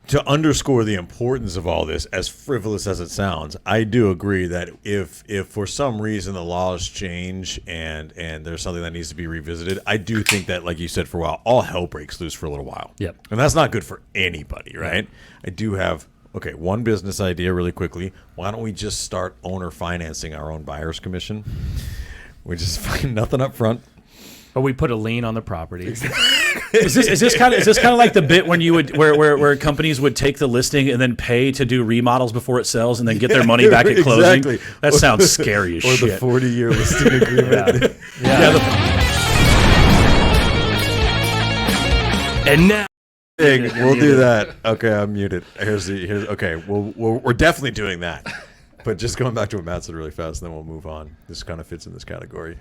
To underscore the importance of all this, as frivolous as it sounds, I do agree that if for some reason the laws change and there's something that needs to be revisited, I do think that, like you said, for a while, all hell breaks loose for a little while. Yep. And that's not good for anybody, right? I do have, one business idea really quickly. Why don't we just start owner financing our own buyer's commission? We just find nothing up front. Or we put a lien on the property. Is this kind of like the bit when you would where companies would take the listing and then pay to do remodels before it sells and then get their money back at closing? Exactly. That sounds scary as shit. Or the 40-year listing agreement. And now we'll do that. Okay, I'm muted. We're definitely doing that. But just going back to what Matt said really fast, and then we'll move on. This kind of fits in this category.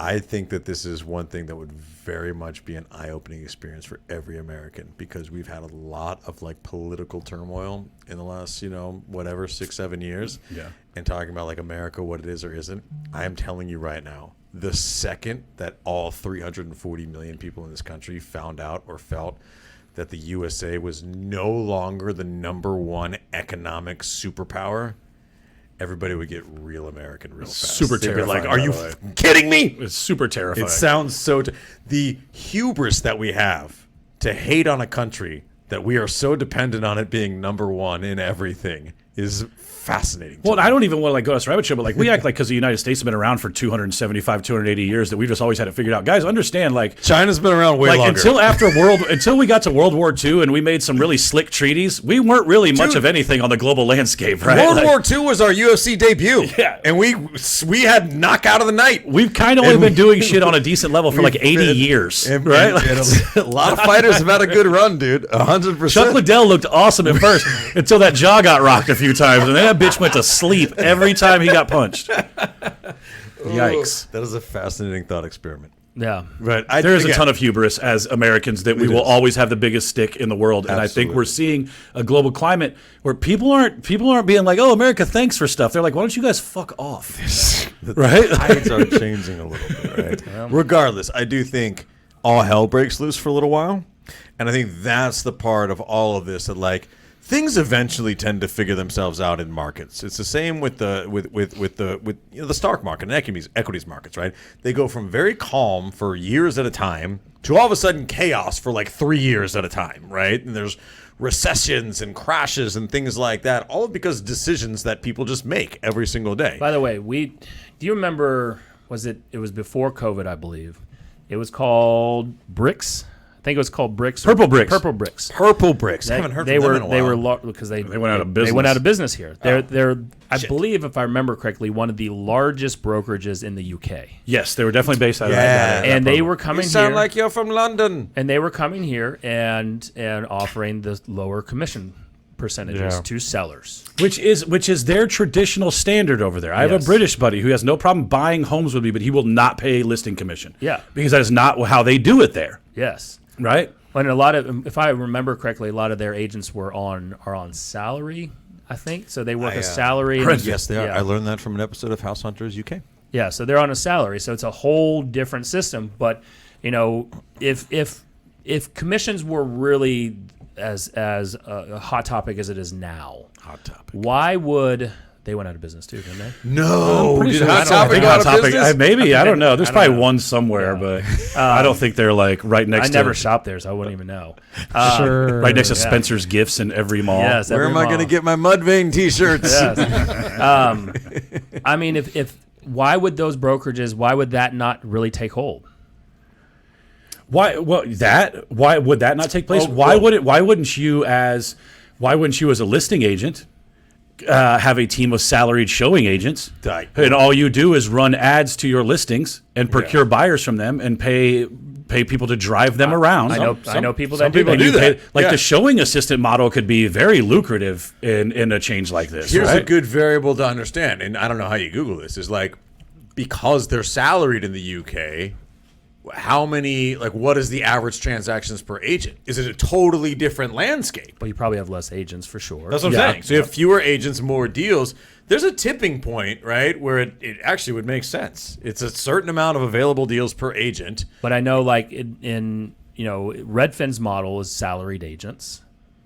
I think that this is one thing that would very much be an eye-opening experience for every American, because we've had a lot of like political turmoil in the last, 6-7 years. Yeah. And talking about like America, what it is or isn't. I am telling you right now, the second that all 340 million people in this country found out or felt that the USA was no longer the #1 economic superpower, everybody would get real American real fast. Super terrifying. Like, are you kidding me? It's super terrifying. It sounds so... the hubris that we have to hate on a country that we are so dependent on it being #1 in everything is fascinating. Well, I don't even want to go on this rabbit trail, but like we act like because the United States has been around for 275, 280 years that we've just always had it figured out. Guys, understand, like China's been around way longer. Until we got to World War II and we made some really slick treaties, we weren't really much of anything on the global landscape, right? World War II was our UFC debut. Yeah. And we had knockout of the night. We've kind of only been doing shit on a decent level for like 80 years, right? And a lot of fighters have had a good run, dude. 100%. Chuck Liddell looked awesome at first until that jaw got rocked a few times, and then that bitch went to sleep every time he got punched. Yikes. That is a fascinating thought experiment. Yeah. But there is a ton of hubris as Americans that we will always have the biggest stick in the world. And I think we're seeing a global climate where people aren't being like, oh, America, thanks for stuff. They're like, why don't you guys fuck off? Right? Tides are changing a little bit, right? Yeah. Regardless, I do think all hell breaks loose for a little while. And I think that's the part of all of this that, like, things eventually tend to figure themselves out in markets. It's the same with the stock market and equities markets, right? They go from very calm for years at a time to all of a sudden chaos for like 3 years at a time, right? And there's recessions and crashes and things like that, all because decisions that people just make every single day. By the way, do you remember? It was before COVID, I believe. It was called BRICS. I think it was called Bricks. Purple Bricks. Purple Bricks. Purple Bricks. I haven't heard from them in a while. They were because they went out of business. They went out of business here. They're I believe, if I remember correctly, one of the largest brokerages in the UK. Yes, they were definitely based out of Yeah. that. And they were coming You sound here. like you're from London. And they were coming here and offering the lower commission percentages to sellers. Which is their traditional standard over there. I have a Yes. British buddy who has no problem buying homes with me, but he will not pay listing commission. Yeah. Because that is not how they do it there, Yes. right? And a lot of, if I remember correctly, a lot of their agents are on salary, I think. So they work a salary. And, Yes, they are. yeah. I learned that from an episode of House Hunters UK. Yeah, so they're on a salary, so it's a whole different system. But if commissions were really as a hot topic as it is now, why would they went out of business too, didn't they? No, Pretty did sure Hot Topic go out of business? Maybe, I don't know. There's I don't probably know. one somewhere, but I don't think they're like right next I to never shopped there, so I wouldn't even know. Sure. right next to Spencer's Gifts in every mall. Yes, Where every am I going to mall. get my Mudvayne t-shirts? Yes. I mean, if why would those brokerages? Why would that not really take hold? Why would that not take place? Oh, Why well- wouldn't you as a listing agent have a team of salaried showing agents, and all you do is run ads to your listings and procure buyers from them and pay people to drive them around. I know people that do And that. you pay, like Yeah. the showing assistant model could be very lucrative in a change like this. Here's right? a good variable to understand, and I don't know how you Google this, is like, because they're salaried in the UK, how many, like, what is the average transactions per agent? Is it a totally different landscape? Well, you probably have less agents for sure. That's what I'm saying. So you have fewer agents, more deals. There's a tipping point, right, where it actually would make sense. It's a certain amount of available deals per agent. But I know, like in Redfin's model is salaried agents.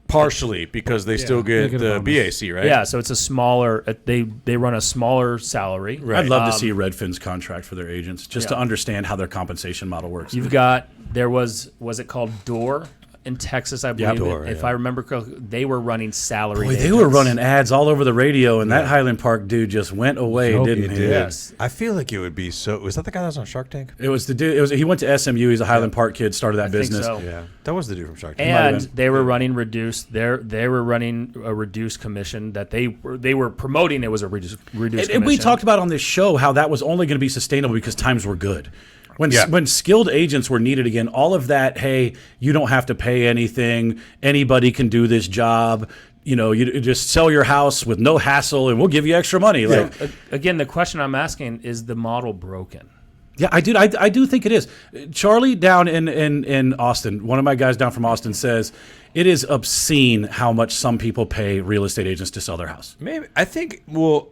Partially, because they still get get a the bonus. BAC, right? Yeah, so it's a smaller. They run a smaller salary. I'd love to see Redfin's contract for their agents just to understand how their compensation model works. You've got was it called Door in Texas? I believe. Door, if yeah. I remember correctly, they were running salaried. Boy, they agents. were running ads all over the radio, and that Highland Park dude just went away, didn't he? Yes. I feel like it would be so. Was that the guy that was on Shark Tank? It was the dude. He went to SMU. He's a Highland Park kid. Started that I think business. so. Yeah, that was the dude from Shark Tank. And been. they were running reduced. They were running a reduced commission that they were promoting. It was a reduced commission. And we talked about on this show how that was only going to be sustainable because times were good. When skilled agents were needed again, all of that, hey, you don't have to pay anything. Anybody can do this job. You just sell your house with no hassle, and we'll give you extra money. Like, Again, the question I'm asking is the model broken? yeah, I do think it is. Charlie down in Austin, one of my guys down from Austin says it is obscene how much some people pay real estate agents to sell their house. Maybe I think. Well,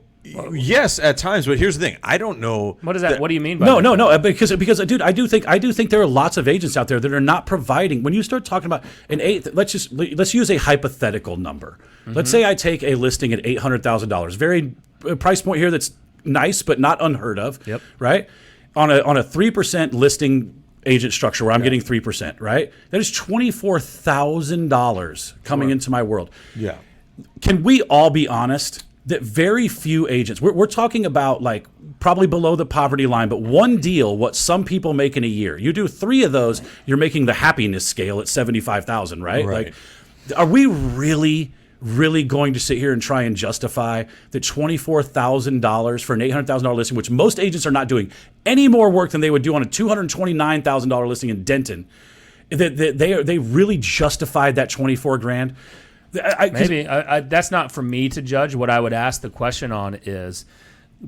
yes, at times, but here's the thing: I don't know. What is that? What do you mean by No, that? because dude, I do think there are lots of agents out there that are not providing. When you start talking about let's use a hypothetical number. Let's say I take a listing at $800,000, very price point here that's nice but not unheard of. Yep. Right, on a 3% listing agent structure where I'm getting 3%. Right, that is $24,000 coming into my world. Yeah. Can we all be honest that very few agents, we're talking about like probably below the poverty line, but one deal, what some people make in a year, you do 3 of those, you're making the happiness scale at 75,000, right? Right. Like, are we really going to sit here and try and justify that $24,000 for an $800,000 listing, which most agents are not doing any more work than they would do on a $229,000 listing in Denton, that they really justified that 24 grand? Maybe that's not for me to judge. What I would ask the question on is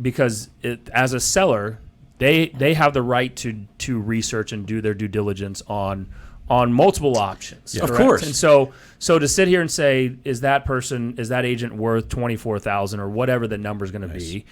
because as a seller, they have the right to research and do their due diligence on multiple options. Of correct? course. And so to sit here and say, is that agent worth $24,000 or whatever the number is going to be?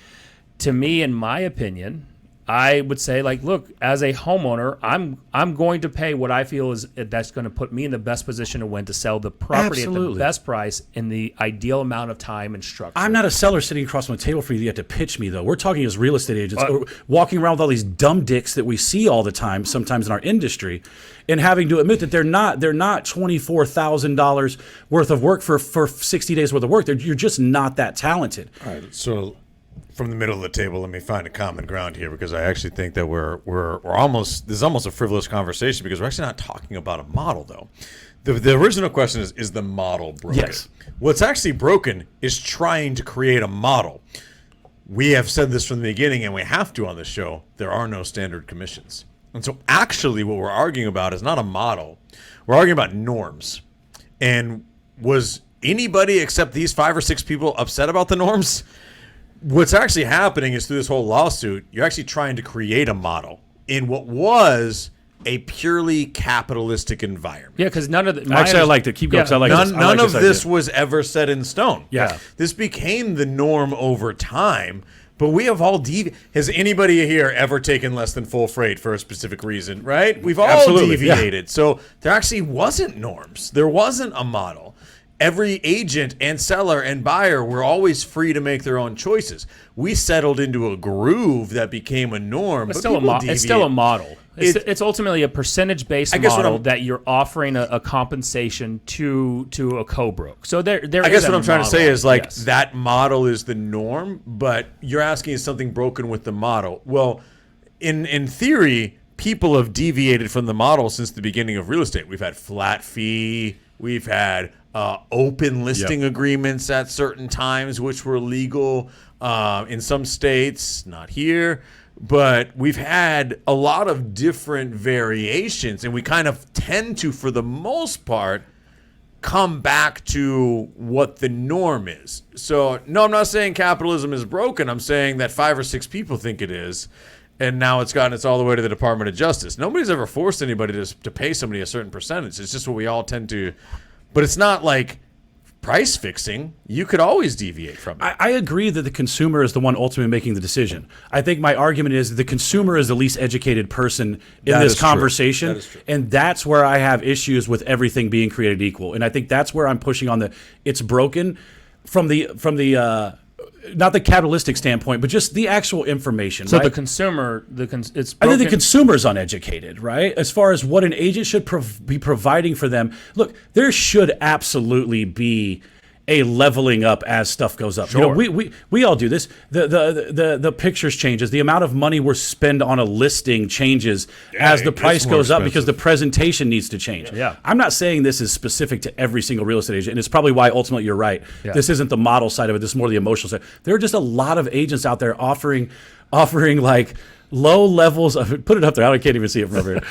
To me, in my opinion, I would say, like, look, as a homeowner, I'm going to pay what I feel is that's going to put me in the best position to win to sell the property at Absolutely. the best price in the ideal amount of time and structure. I'm not a seller sitting across from a table for you to pitch me, though. We're talking as real estate agents, walking around with all these dumb dicks that we see all the time, sometimes in our industry, and having to admit that they're not $24,000 worth of work for 60 days worth of work. You're just not that talented. All right. So from the middle of the table, let me find a common ground here, because I actually think that we're almost, this is almost a frivolous conversation, because we're actually not talking about a model, though. The original question is the model broken? Yes. What's actually broken is trying to create a model. We have said this from the beginning, and we have to on this show. There are no standard commissions. And so actually what we're arguing about is not a model. We're arguing about norms. And was anybody except these 5 or 6 people upset about the norms? What's actually happening is through this whole lawsuit, you're actually trying to create a model in what was a purely capitalistic environment. Yeah, because none of the Actually, I like to keep going. Yeah, I like None this of this idea. was ever set in stone. Yeah. This became the norm over time, but we have all has anybody here ever taken less than full freight for a specific reason, right? We've all Absolutely, deviated. So there actually wasn't norms. There wasn't a model. Every agent and seller and buyer were always free to make their own choices. We settled into a groove that became a norm, but It's still it's still a model. It's ultimately a percentage-based model that you're offering a compensation to a co-broke. So there. I guess what I'm trying to say is like yes. that model is the norm, but you're asking is something broken with the model. Well, in theory, people have deviated from the model since the beginning of real estate. We've had flat fee. We've had open listing agreements at certain times, which were legal in some states, not here. But we've had a lot of different variations, and we kind of tend to, for the most part, come back to what the norm is. So, no, I'm not saying capitalism is broken. I'm saying that 5 or 6 people think it is, and now it's gotten all the way to the Department of Justice. Nobody's ever forced anybody to pay somebody a certain percentage. It's just what we all tend to. But it's not like price fixing. You could always deviate from it. I agree that the consumer is the one ultimately making the decision. I think my argument is the consumer is the least educated person in That this is true. conversation. That is true. And that's where I have issues with everything being created equal. And I think that's where I'm pushing on it's broken from the not the capitalistic standpoint, but just the actual information. So right? the consumer, it's. I think the broken- consumer's uneducated, right? As far as what an agent should be providing for them. Look, there should absolutely be a leveling up as stuff goes up. Sure. You know, we all do this. The pictures changes. The amount of money we're spend on a listing changes as the it price gets more goes up because expensive. the presentation needs to change. Yeah. I'm not saying this is specific to every single real estate agent, and it's probably why ultimately you're right. Yeah. This isn't the model side of it. This is more the emotional side. There are just a lot of agents out there offering like low levels of. Put it up there. I can't even see it from over here.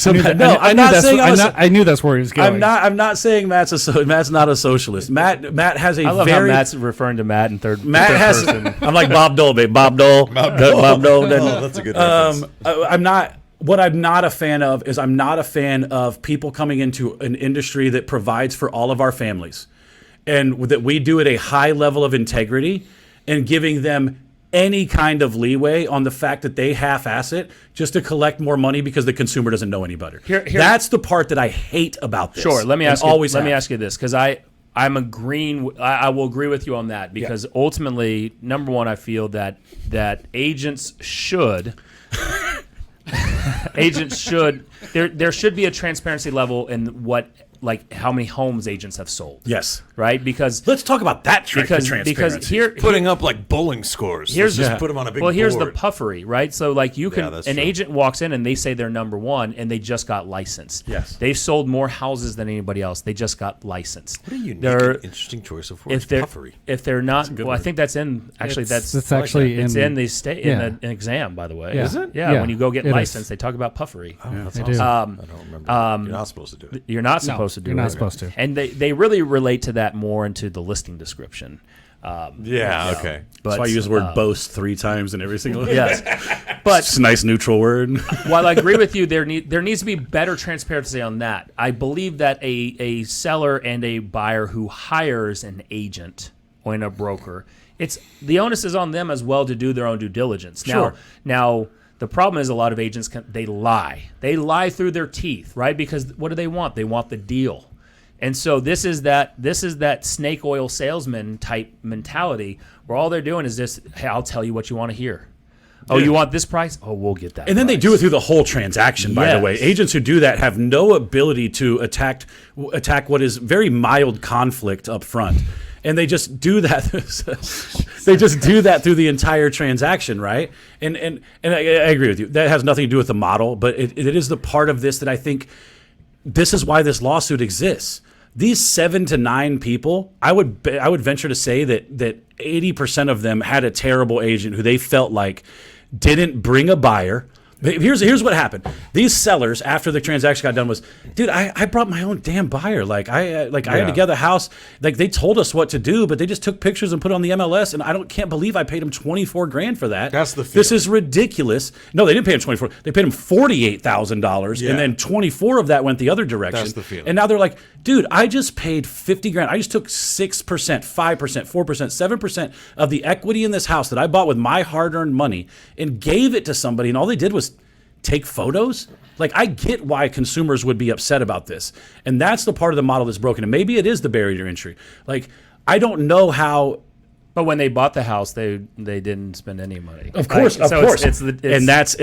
I knew that's where he was going. I'm not saying Matt's not a socialist. Matt has a I love very how Matt's referring to Matt in third. Matt third has. person. I'm like Bob Dole, babe. Bob Dole. Bob Dole. Oh, that's a good reference. I'm not. What I'm not a fan of is I'm not a fan of people coming into an industry that provides for all of our families, and that we do at a high level of integrity, and giving them any kind of leeway on the fact that they half-ass it just to collect more money because the consumer doesn't know any better. That's the part that I hate about this. Sure. Let me ask you this, because I'm agreeing. I will agree with you on that, because ultimately, number one, I feel that agents should. There should be a transparency level in how many homes agents have sold. Yes. Right? Because let's talk about that transparency. Because here Putting up like bowling scores. Here's Let's just put them on a big board. here's the puffery, right? So you can that's an true. agent walks in and they say they're number one and they just got licensed. Yes. They've sold more houses than anybody else. They just got licensed. What a unique and interesting choice of words. Puffery. If they're not, well, I think that's in It's actually it's in in the state in an exam, by the way. Yeah. Is it? Yeah. Yeah. When you go get It licensed, is. they talk about puffery. Oh, that's they awesome. do. I don't remember. You're not supposed to do it. You're not supposed to do it. You're not supposed to. And they really relate to that more into the listing description. Yeah, okay. But That's why I use the word boast 3 times in every single. yes, but It's a nice neutral word. while I agree with you, there needs to be better transparency on that. I believe that a seller and a buyer who hires an agent or a broker, the onus is on them as well to do their own due diligence. Sure. Now the problem is a lot of agents they lie. They lie through their teeth, right? Because what do they want? They want the deal. And so this is that snake oil salesman type mentality where all they're doing is just, hey, I'll tell you what you want to hear. Oh, you want this price? Oh, we'll get that. And then they do it through the whole transaction, by the way. Yes. Agents who do that have no ability to attack what is very mild conflict up front. And they just do that. They just do that through the entire transaction, right? And I agree with you. That has nothing to do with the model, but it is the part of this that I think this is why this lawsuit exists. These 7 to 9 people, I would venture to say that 80% of them had a terrible agent who they felt like didn't bring a buyer. Here's what happened. These sellers, after the transaction got done, was, dude, I brought my own damn buyer. I had to get the house. Like, they told us what to do, but they just took pictures and put it on the MLS, and I can't believe I paid them $24,000 for that. That's the This is ridiculous. No, they didn't pay him $24,000. They paid him $48,000, and then 24 of that went the other direction. That's the feeling. And now they're like, dude, I just paid $50,000. I just took 6%, 5%, 4%, 7% of the equity in this house that I bought with my hard-earned money and gave it to somebody, and all they did was take photos. Like, I get why consumers would be upset about this. And that's the part of the model that's broken. And maybe it is the barrier to entry. Like, I don't know how. But when they bought the house, they didn't spend any money. Of course. And that's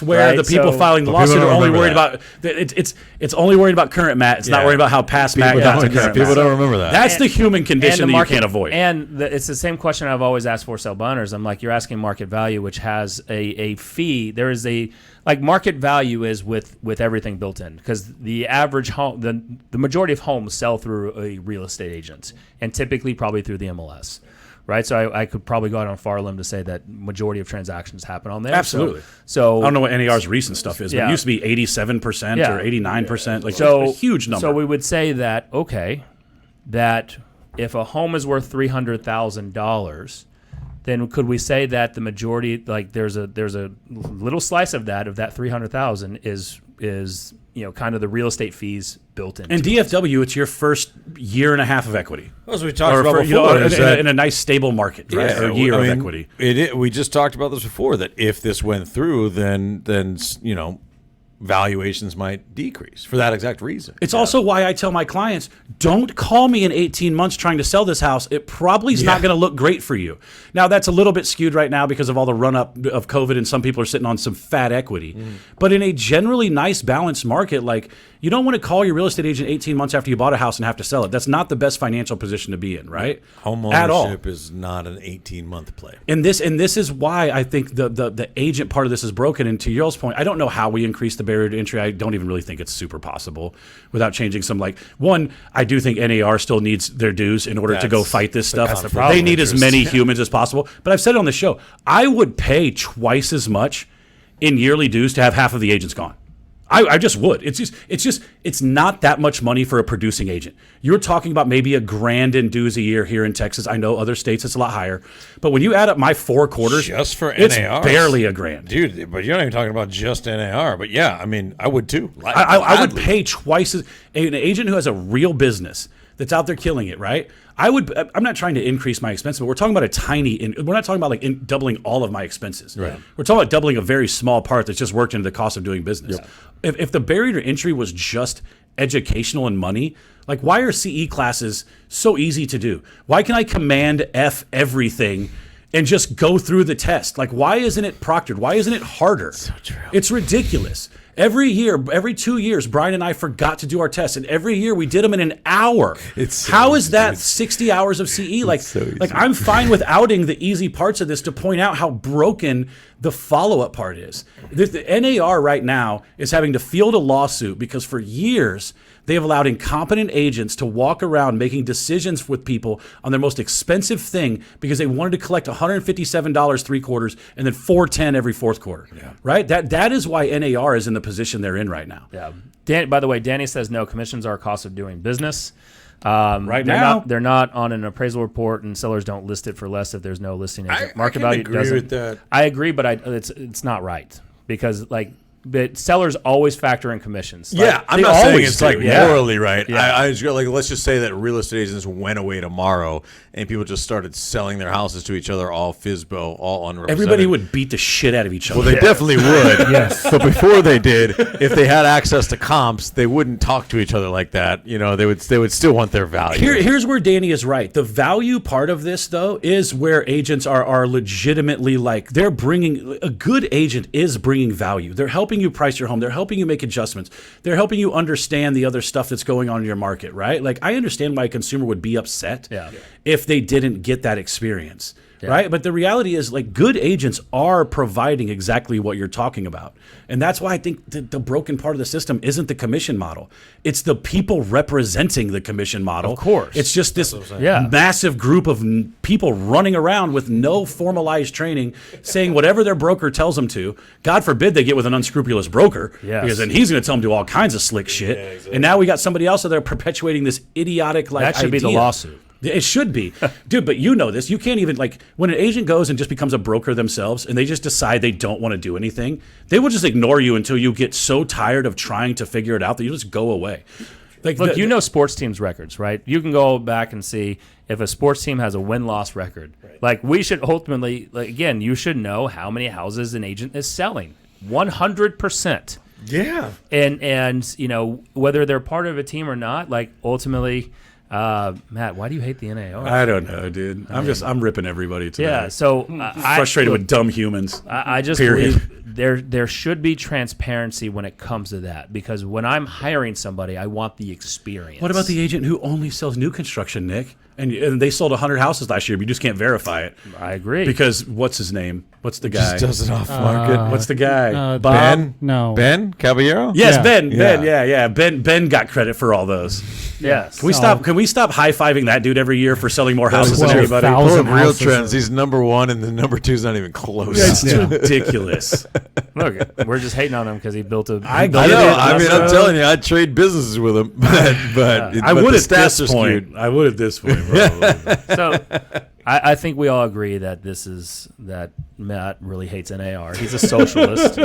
where right, the people filing the lawsuit are only worried about. It's only worried about current Matt. It's not worried about how past Matt got to current Matt. People don't remember that. That's the human condition that you can't avoid. And it's the same question I've always asked for sale by owners. I'm like, you're asking market value, which has a fee. There is market value is with everything built in, because the average home, the majority of homes sell through a real estate agent, and typically probably through the MLS. Right, so I could probably go out on a far limb to say that majority of transactions happen on there. Absolutely. So I don't know what NAR's recent stuff is, but it used to be 87% or 89%. Like, so a huge number. So we would say that that if a home is worth $300,000, then could we say that the majority, like there's a little slice of that $300,000 is kind of the real estate fees built in. And DFW, it's your first year and a half of equity. As we talked about before, in a nice stable market, right? Or a year of equity. We just talked about this before, that if this went through, then valuations might decrease for that exact reason. It's also why I tell my clients, don't call me in 18 months trying to sell this house. It probably is not going to look great for you. Now, that's a little bit skewed right now because of all the run-up of COVID, and some people are sitting on some fat equity. But in a generally nice, balanced market, like, you don't want to call your real estate agent 18 months after you bought a house and have to sell it. That's not the best financial position to be in, right? Homeownership is not an 18-month play. And this is why I think the agent part of this is broken. And to Yoel's point, I don't know how we increase the barrier to entry. I don't even really think it's super possible without changing some, I do think NAR still needs their dues in order to go fight this stuff. They need as many humans as possible. But I've said it on the show, I would pay twice as much in yearly dues to have half of the agents gone. I just would. It's not that much money for a producing agent. You're talking about maybe $1,000 in dues a year here in Texas. I know other states it's a lot higher, but when you add up my 4 quarters, just for it's NAR, barely $1,000, dude. But you're not even talking about just NAR. But yeah, I mean, I would too. I would pay twice as an agent who has a real business that's out there killing it, right? I'm not trying to increase my expenses, but we're talking about we're not talking about doubling all of my expenses. Right. We're talking about doubling a very small part that's just worked into the cost of doing business. Yep. If the barrier to entry was just educational and money, like, why are CE classes so easy to do? Why can I command F everything and just go through the test? Like, why isn't it proctored? Why isn't it harder? So true. It's ridiculous. Every year, every 2 years, Brian and I forgot to do our tests, and every year we did them in an hour. How is that 60 hours of CE? Like I'm fine with outing the easy parts of this to point out how broken the follow-up part is. The NAR right now is having to field a lawsuit because for years they have allowed incompetent agents to walk around making decisions with people on their most expensive thing because they wanted to collect $157 3 quarters and then $410 every 4th quarter. Yeah. Right? That is why NAR is in the position they're in right now. Yeah. By the way, Danny says no. Commissions are a cost of doing business. They're not on an appraisal report, and sellers don't list it for less if there's no listing agent. Market value doesn't. With that. I agree, but it's not right because but sellers always factor in commissions. I'm not saying it's morally right. Yeah. I just let's just say that real estate agents went away tomorrow and people just started selling their houses to each other, all FISBO, all unrepresented. Everybody would beat the shit out of each other. Well, they definitely would. Yes. But before they did, if they had access to comps, they wouldn't talk to each other like that. They would still want their value. Here's where Danny is right. The value part of this, though, is where agents are legitimately they're bringing, a good agent is bringing value. They're helping helping you price your home. They're helping you make adjustments. They're helping you understand the other stuff that's going on in your market, right? Like, I understand why a consumer would be upset if they didn't get that experience. Yeah. Right. But the reality is, like, good agents are providing exactly what you're talking about. And that's why I think the broken part of the system isn't the commission model. It's the people representing the commission model. Of course. It's just this massive group of people running around with no formalized training, saying whatever their broker tells them to. God forbid they get with an unscrupulous broker, because then he's going to tell them to do all kinds of slick shit. Yeah, exactly. And now we got somebody else out there perpetuating this idiotic, like, that should be the lawsuit. It should be. Dude, but you know this. You can't even, like, when an agent goes and just becomes a broker themselves and they just decide they don't want to do anything, they will just ignore you until you get so tired of trying to figure it out that you just go away. Like, look, you know sports teams' records, right? You can go back and see if a sports team has a win-loss record. Right. Like, we should ultimately, like, again, you should know how many houses an agent is selling. 100%. Yeah. And you know, whether they're part of a team or not, like, ultimately... Matt, why do you hate the NAR? I don't know, dude. I'm ripping everybody today. Yeah, so frustrated with dumb humans. I just believe there should be transparency when it comes to that, because when I'm hiring somebody, I want the experience. What about the agent who only sells new construction, Nick? And they sold 100 houses last year, but you just can't verify it. I agree. Because what's his name? What's the guy? Just does it off market. What's the guy? Bob? Ben? No. Ben Caballero? Yes, yeah. Ben got credit for all those. Yes. Can we stop high-fiving that dude every year for selling more houses than everybody? Pull up Real Trends. He's number one, and the number two's not even close. It's ridiculous. Look, we're just hating on him because he built a. I know. I mean, I'm telling you, I'd trade businesses with him, but I would at this point. I would at this point. So, I think we all agree that that Matt really hates NAR. He's a socialist,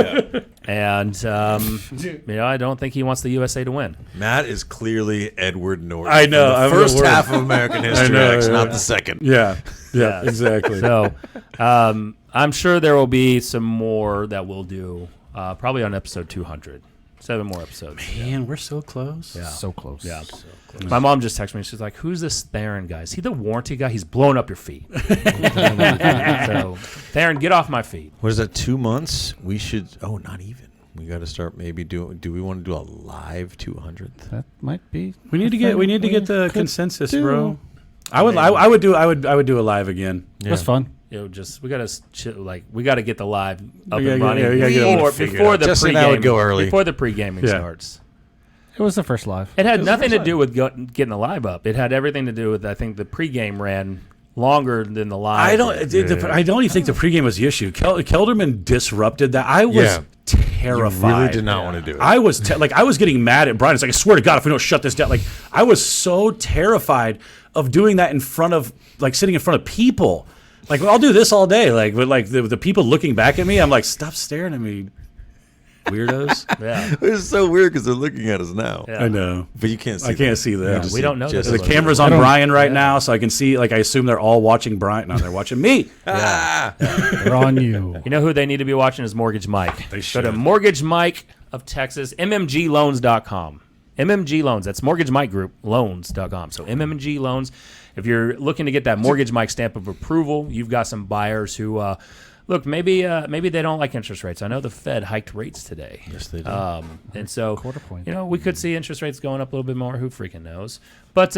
and I don't think he wants the USA to win. Matt is clearly Edward Norton. I know. The first half of American History X, not the second. Yeah, exactly. So, I'm sure there will be some more that we'll do, probably on episode 200. 7 more episodes. Man, we're so close. Yeah. So close. Yeah. So close. My mom just texted me. She's like, "Who's this Theron guy? Is he the warranty guy? He's blowing up your feet." So, Theron, get off my feet. What is that, 2 months? We should, not even. We got to start maybe do we want to do a live 200th? That might be. We need to get the consensus, bro. I would do a live again. Yeah. That's fun. We gotta get the live up and running before the pregame would go early. Before the pre-gaming starts. It was the first live. It had nothing to do with getting the live up. It had everything to do with, I think, the pregame ran longer than the live. I don't even think the pregame was the issue. Kelderman disrupted that. I was terrified. You really did not want to do it. I was I was getting mad at Brian. It's like, I swear to God, if we don't shut this down, like, I was so terrified of doing that in front of, like, sitting in front of people. Like, I'll do this all day. Like, but like the people looking back at me, I'm like, stop staring at me, weirdos. Yeah, it's so weird because they're looking at us now. Yeah. I know, but you can't see. I can't see them. We don't know. The camera's on Brian right now, so I can see. Like, I assume they're all watching Brian. No, they're watching me. They're on you. You know who they need to be watching is Mortgage Mike. They should. Go to Mortgage Mike of Texas, mmgloans.com. MMG Loans. That's Mortgage Mike Group, loans.com. So MMG Loans. If you're looking to get that Mortgage Mike stamp of approval, you've got some buyers who, look, maybe they don't like interest rates. I know the Fed hiked rates today. Yes, they do. And so, quarter point. we could see interest rates going up a little bit more. Who freaking knows? But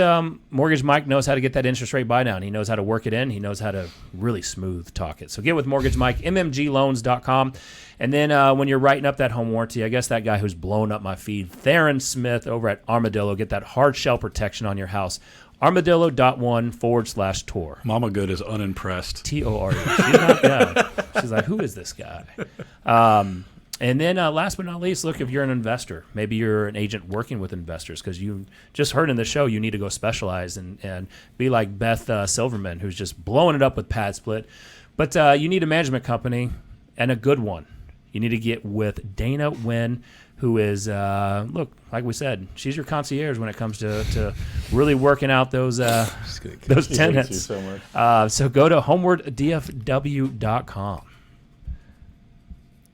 Mortgage Mike knows how to get that interest rate buy down. He knows how to work it in. He knows how to really smooth talk it. So get with Mortgage Mike, mmgloans.com. And then when you're writing up that home warranty, I guess that guy who's blowing up my feed, Theron Smith over at Armadillo, get that hard shell protection on your house. Armadillo.1/tour. Mama Good is unimpressed. TORE. She's like, who is this guy? And then last but not least, look, if you're an investor, maybe you're an agent working with investors, because you just heard in the show you need to go specialize and be like Beth Silverman, who's just blowing it up with Pad Split. But you need a management company, and a good one. You need to get with Dana Wynn, who is, look, like we said, she's your concierge when it comes to really working out those tenants. So go to homewarddfw.com.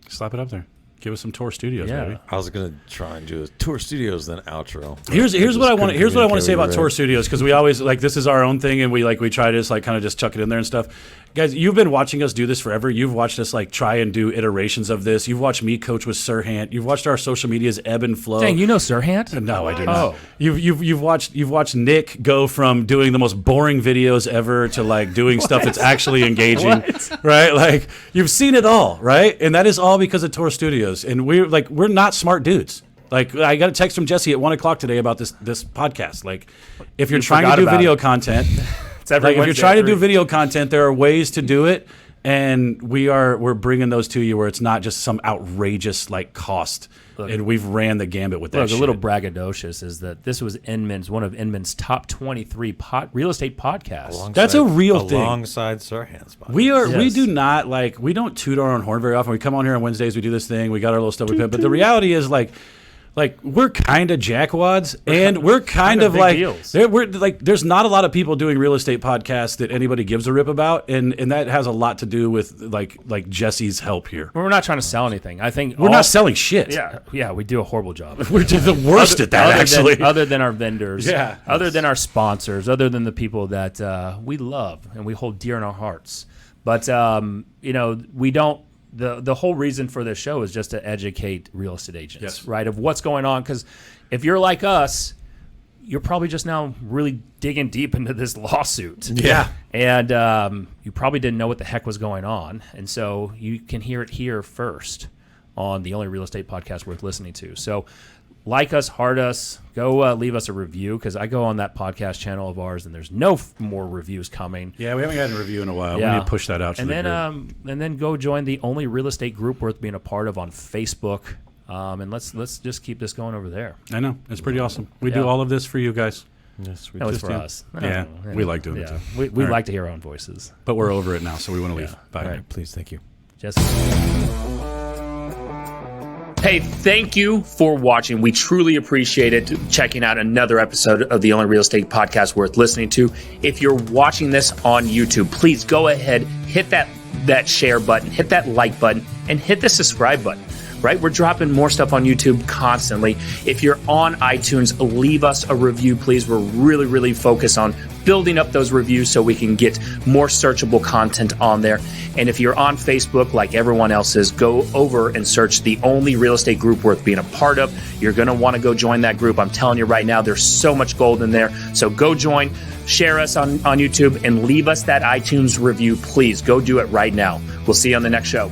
Slap it up there. Give us some Tour Studios, baby. I was gonna try and do a Tour Studios then outro. Here's what I want. Here's what I want to say about Tour Studios, because we always like this is our own thing, and we try to just like kind of just chuck it in there and stuff. Guys, you've been watching us do this forever. You've watched us like try and do iterations of this. You've watched me coach with Sirhant. You've watched our social medias ebb and flow. Dang, you know Sirhant? No, I do not. You've watched Nick go from doing the most boring videos ever to like doing stuff that's actually engaging, right? Like you've seen it all, right? And that is all because of Tour Studios. And we're not smart dudes. Like I got a text from Jesse at 1:00 today about this podcast. Like if you're trying to do video content. Like if you're trying to do video content, there are ways to do it, and we're bringing those to you where it's not just some outrageous like cost. Look, and we've ran the gambit with that. Look, a little braggadocious is that this was one of Inman's top 23 real estate podcasts. That's a real thing. Alongside Sirhant's podcast. We do not we don't toot our own horn very often. We come on here on Wednesdays, we do this thing, we got our little stuff we put. But the reality is like we're kind of jackwads, and we're kind of like there's not a lot of people doing real estate podcasts that anybody gives a rip about, and that has a lot to do with like Jesse's help here. We're not trying to sell anything. I think we're not selling shit. Yeah, we do a horrible job. We're the worst at that, other than our vendors, other than our sponsors, other than the people that we love and we hold dear in our hearts. But we don't. The whole reason for this show is just to educate real estate agents, right, of what's going on. Because if you're like us, you're probably just now really digging deep into this lawsuit. Yeah. And you probably didn't know what the heck was going on. And so you can hear it here first on the only real estate podcast worth listening to. So like us, heart us, go leave us a review, because I go on that podcast channel of ours and there's no more reviews coming. Yeah, we haven't gotten a review in a while. Yeah. We need to push that out to the group. And then go join the only real estate group worth being a part of on Facebook. And let's just keep this going over there. I know. It's pretty awesome. We do all of this for you guys. Yes, we it's for us. Yeah, we like doing it too. We like to hear our own voices. But we're over it now, so we want to leave. Bye. All right, please, thank you. Jesse. Hey, thank you for watching. We truly appreciate it, checking out another episode of the only real estate podcast worth listening to. If you're watching this on YouTube, please go ahead, hit that share button, hit that like button, and hit the subscribe button. Right? We're dropping more stuff on YouTube constantly. If you're on iTunes, leave us a review, please. We're really, really focused on building up those reviews so we can get more searchable content on there. And if you're on Facebook, like everyone else is, go over and search the only real estate group worth being a part of. You're going to want to go join that group. I'm telling you right now, there's so much gold in there. So go join, share us on YouTube, and leave us that iTunes review, please. Go do it right now. We'll see you on the next show.